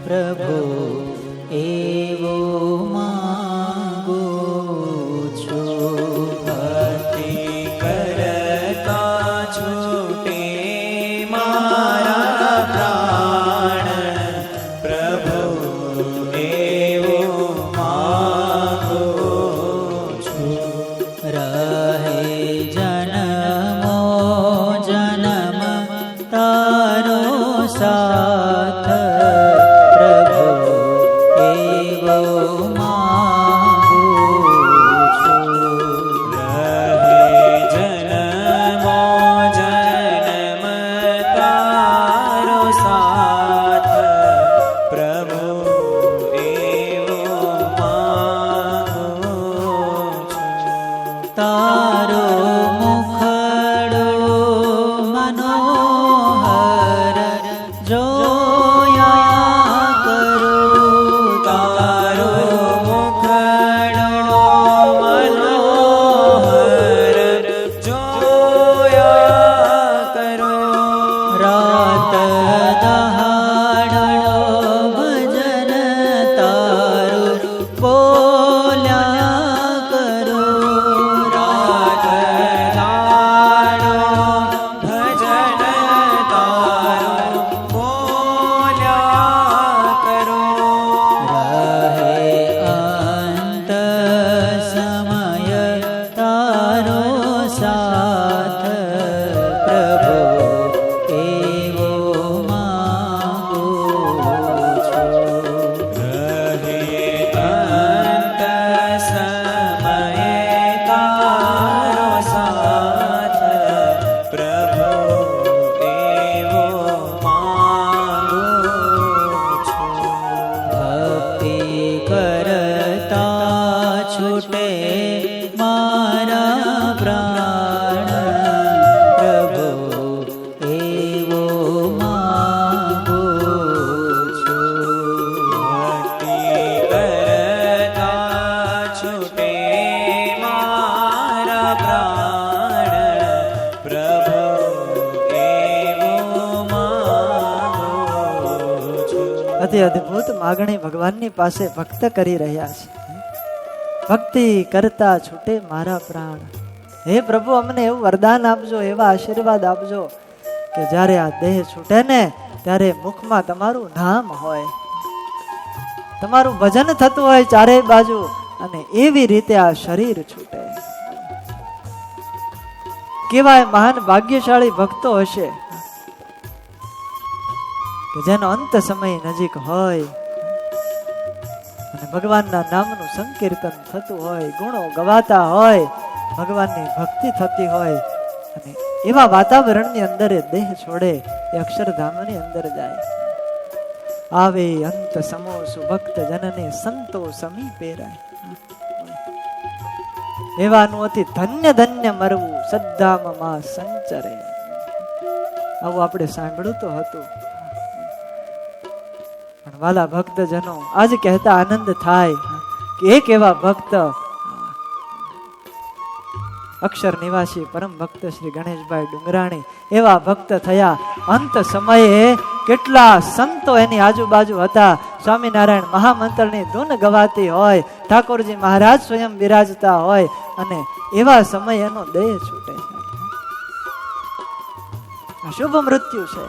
Speaker 2: પ્રભુ એવો માંગુ છું.
Speaker 3: ભક્તિ કરતા છૂટે મારા પ્રાણ, પ્રભુ એવો માંગુ છું.
Speaker 2: રહે જન્મો જન્મ તારો સાથ, પ્રભુ એવો માંગુ છું.
Speaker 3: રહે જન્મો જન્મ તારો સાથ, પ્રભુ એવો માંગુ છું.
Speaker 2: તારો મુખડો મનોહર જોયા કરું,
Speaker 3: તારો મુખડો મનોહર જોયા કરો.
Speaker 2: રાત દહાડો ભજન તારું
Speaker 1: અતિ અદ્ભુત માગણી ભગવાનની પાસે ભક્ત કરી રહ્યા છે. ભક્તિ કરતા છૂટે મારા પ્રાણ. હે પ્રભુ, અમને એવું વરદાન આપજો, એવા આશીર્વાદ આપજો કે જ્યારે આ દેહ છૂટે ને ત્યારે મુખમાં તમારું નામ હોય, તમારું ભજન થતું હોય ચારેય બાજુ, અને એવી રીતે આ શરીર છૂટે. કેવાય મહાન ભાગ્યશાળી ભક્તો હશે કે જેનો અંત સમય નજીક હોય અને ભગવાનના નામનું સંકીર્તન થતું હોય, ગુણો ગવાતા હોય, ભગવાનની ભક્તિ થતી હોય, અને એવા વાતાવરણની અંદર એ દેહ છોડે, એ અક્ષરધામની અંદર જાય. આવે અંત સમો સુભક્ત જનને સંતો સમીપે રાય. એવાનું અતિ ધન્ય ધન્ય મરવું સદ્ધામમાં સંચરે. આવું આપણે સાંભળ્યું તો હતું, પણ વાલા ભક્તજનો આજ કહેતા આનંદ થાય કે એક એવા ભક્ત, અક્ષર નિવાસી પરમ ભક્ત શ્રી ગણેશભાઈ ડુંગરાણી એવા ભક્ત થયા. અંત સમયે કેટલા સંતો એની આજુબાજુ હતા. સ્વામિનારાયણ મહામંત્રની ધૂન ગવાતી હોય, ઠાકોરજી મહારાજ સ્વયં બિરાજતા હોય, અને એવા સમય એનો દેહ છૂટે છે. શુભ મૃત્યુ છે.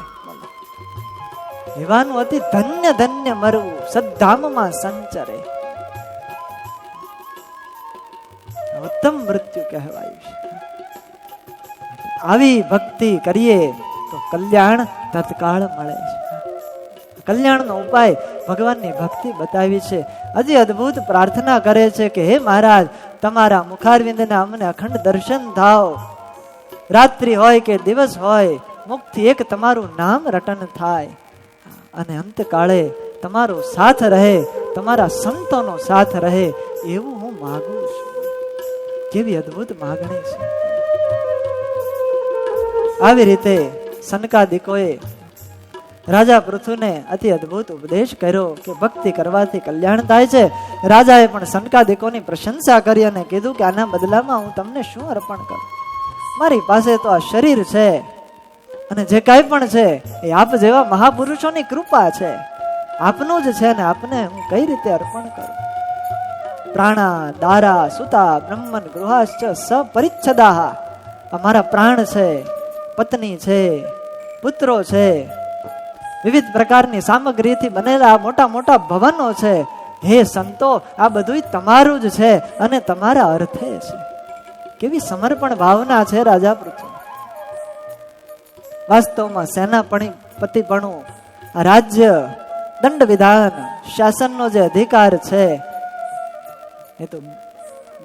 Speaker 1: એવાનું અતિ ધન્ય ધન્ય મરવું સદ્ધામમાં સંચરે. ઉત્તમ મૃત્યુ કહેવાયું છે. આવી ભક્તિ કરીએ તો કલ્યાણ તત્કાળ મળે છે. કલ્યાણનો ઉપાય ભગવાનની ભક્તિ બતાવી છે. હજી અદ્ભુત પ્રાર્થના કરે છે કે હે મહારાજ, તમારા મુખારવિંદના અમને અખંડ દર્શન થાવ. રાત્રિ હોય કે દિવસ હોય, મુખથી એક તમારું નામ રટન થાય, અને અંતકાળે તમારો સાથ રહે, તમારા સંતોનો સાથ રહે, એવું હું માગું છું. કેવી અદ્ભુત માગણી છે. આવી રીતે સનકાદિકોએ રાજા પૃથુને અતિ અદ્ભુત ઉપદેશ કર્યો કે ભક્તિ કરવાથી કલ્યાણ થાય છે. રાજાએ પણ સનકાદિકોની પ્રશંસા કરી અને કીધું કે આના બદલામાં હું તમને શું અર્પણ કરું? મારી પાસે તો આ શરીર છે, અને જે કાંઈ પણ છે એ આપ જેવા મહાપુરુષોની કૃપા છે, આપનું જ છે, ને આપને હું કઈ રીતે અર્પણ કરું? પ્રાણા દારા સુતા બ્રહ્મન ગૃહાશ્ચ સપરિચ્છદાહ. અમારા પ્રાણ છે, પત્ની છે, પુત્રો છે, વિવિધ પ્રકારની સામગ્રીથી બનેલા મોટા મોટા ભવનો છે. હે સંતો, આ બધું તમારું જ છે અને તમારા અર્થે છે. કેવી સમર્પણ ભાવના છે રાજા પૃથુ. વાસ્તવમાં સેનાપતિપણું, રાજ્ય, દંડ વિધાન, શાસનનો જે અધિકાર છે એ તો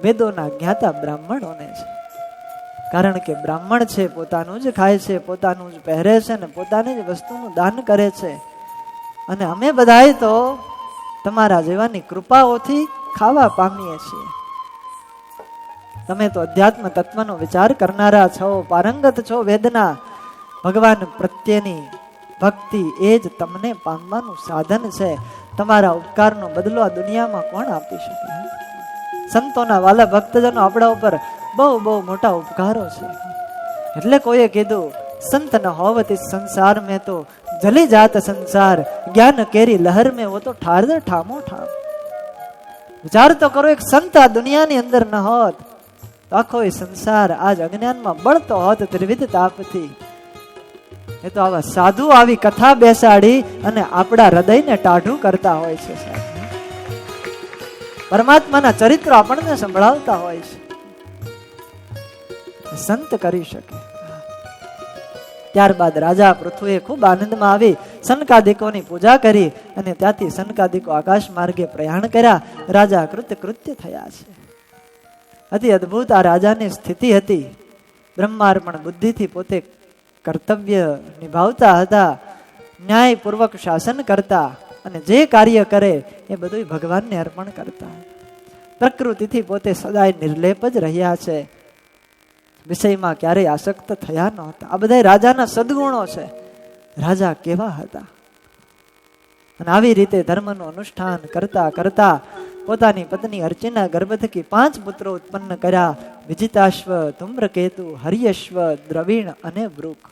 Speaker 1: વેદોના જ્ઞાતા બ્રાહ્મણોને છે. કારણ કે બ્રાહ્મણ છે, પોતાનું જ ખાય છે, પોતાનું જ પહેરે છે, ને પોતાની જ વસ્તુનું દાન કરે છે. અને અમે બધાય તો તમારા જેવાની કૃપાઓથી ખાવા પામીએ છીએ. તમે તો અધ્યાત્મ તત્વનો વિચાર કરનારા છો, પારંગત છો વેદના. ભગવાન પ્રત્યેની ભક્તિ એ જ તમને પામવાનું સાધન છે. તમારા ઉપકારનો બદલો આ દુનિયામાં કોણ આપી શકે? સંતોના વાલા ભક્તજનો આપણા ઉપર બહુ બહુ મોટા ઉપકારો છે. એટલે કોઈએ કીધું, સંત ન હોવતી સંસાર મેં તો જલી જાત સંસાર, જ્ઞાન કેરી લહર મેં વો તો ઠાર દે ઠામો ઠામ. વિચાર તો કરો, એક સંત આ દુનિયાની અંદર ન હોત તો આખો એ સંસાર આજ અજ્ઞાનમાં બળતો હોત ત્રિવિધ તાપથી. એ તો આવા સાધુ આવી કથા બેસાડી અને આપણા હૃદયને ટાઢું કરતા હોય છે. પરમાત્માના ચરિત્રો આપણને સંભળાવતા હોય છે. સંત કરી શકે. ત્યારબાદ રાજા પૃથુએ ખૂબ આનંદમાં આવી સનકાદિકોની પૂજા કરી, અને ત્યાંથી સનકાદિકો આકાશ માર્ગે પ્રયાણ કર્યા. રાજા કૃત્ય થયા છે. અતિ અદ્ભુત આ રાજાની સ્થિતિ હતી. બ્રહ્માર્પણ બુદ્ધિથી પોતે કર્તવ્ય નિભાવતા હતા, ન્યાયપૂર્વક શાસન કરતા, અને જે કાર્ય કરે એ બધું ભગવાનને અર્પણ કરતા. પ્રકૃતિથી પોતે સદાય નિર્લેપ જ રહ્યા છે. વિષયમાં ક્યારેય આસક્ત થયા નહોતા. આ બધા રાજાના સદગુણો છે. રાજા કેવા હતા? અને આવી રીતે ધર્મનું અનુષ્ઠાન કરતા કરતા પોતાની પત્ની અર્ચના ગર્ભ થકી 5 પુત્રો ઉત્પન્ન કર્યા. વિજિતાશ્વ, ધૂમ્રકેતુ, હરિયશ્વ, દ્રવિણ અને વૃક.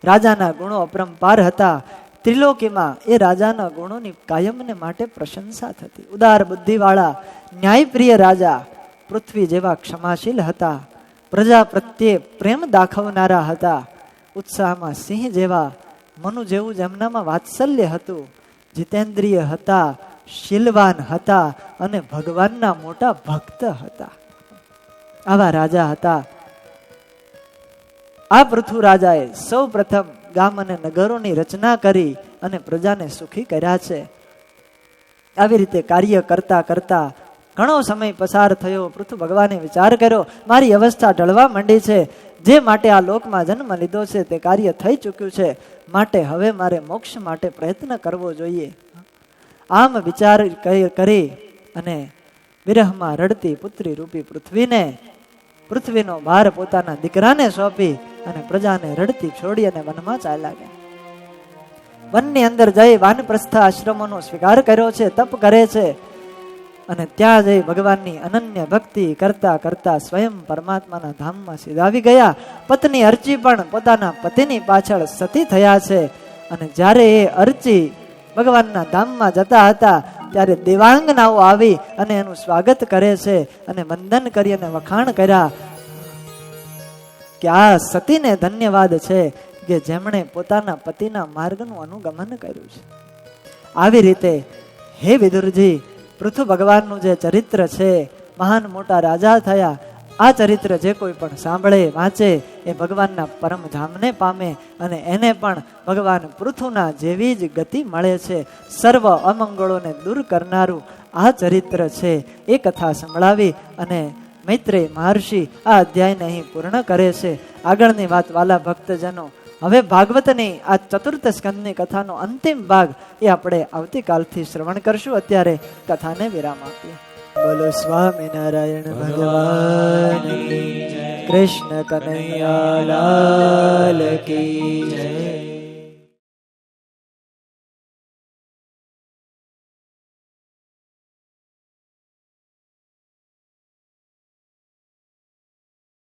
Speaker 1: રાજાના ગુણો અપરંપાર હતા. ત્રિલોકીમાં એ રાજાના ગુણોની કાયમને માટે પ્રશંસા થતી. ઉદાર બુદ્ધિવાળા ન્યાયપ્રિય રાજા પૃથ્વી જેવા ક્ષમાશીલ હતા, પ્રજા પ્રત્યે પ્રેમ દાખવનારા હતા, ઉત્સાહમાં સિંહ જેવા, મનુ જેવું જેમનામાં વાત્સલ્ય હતું, જીતેન્દ્રિય હતા, શીલવાન હતા અને ભગવાનના મોટા ભક્ત હતા. આવા રાજા હતા. આ પૃથુ રાજાએ સૌ પ્રથમ ગામ અને નગરોની રચના કરી અને પ્રજાને સુખી કર્યા છે. આવી રીતે કાર્ય કરતા કરતા ઘણો સમય પસાર થયો. પૃથુ ભગવાને વિચાર કર્યો, મારી અવસ્થા ઢળવા માંડી છે, જે માટે આ લોકમાં જન્મ લીધો છે તે કાર્ય થઈ ચૂક્યું છે, માટે હવે મારે મોક્ષ માટે પ્રયત્ન કરવો જોઈએ. આમ વિચાર કરી અને વિરહમાં રડતી પુત્રી રૂપી પૃથ્વીનો ભાર પોતાના દીકરાને સોંપી અને પ્રજાને રડતી છોડી અને વનમાં ચાલ્યા ગયા. વનની અંદર જઈ વાનપ્રસ્થ આશ્રમોનો સ્વીકાર કર્યો છે, તપ કરે છે અને ત્યાં જઈ ભગવાનની અનન્ય ભક્તિ કરતા કરતા સ્વયં પરમાત્માના ધામમાં સીધાવી ગયા. પત્ની અર્ચી પણ પોતાના પતિની પાછળ સતી થયા છે અને જ્યારે એ અર્ચી ભગવાનના ધામમાં જતા હતા ત્યારે દેવાંગનાઓ આવી અને એનું સ્વાગત કરે છે અને વંદન કરી અને વખાણ કર્યા કે આ સતીને ધન્યવાદ છે કે જેમણે પોતાના પતિના માર્ગનું અનુગમન કર્યું છે. આવી રીતે હે વિદુરજી, પૃથુ ભગવાનનું જે ચરિત્ર છે, મહાન મોટા રાજા થયા, આ ચરિત્ર જે કોઈ પણ સાંભળે વાંચે એ ભગવાનના પરમધામને પામે અને એને પણ ભગવાન પૃથુના જેવી જ ગતિ મળે છે. સર્વ અમંગળોને દૂર કરનારું આ ચરિત્ર છે. એ કથા સંભળાવી અને મૈત્રેય મહર્ષિ આ અધ્યાયને અહીં પૂર્ણ કરે છે. આગળની વાત વાલા ભક્તજનો, હવે ભાગવતની આ ચતુર્થ સ્કંદની કથાનો અંતિમ ભાગ એ આપણે આવતીકાલથી શ્રવણ કરશું. અત્યારે કથાને વિરામ આપીએ. બોલો સ્વામિનારાયણ ભગવાન, કૃષ્ણ કનૈયા લાલ કી જય.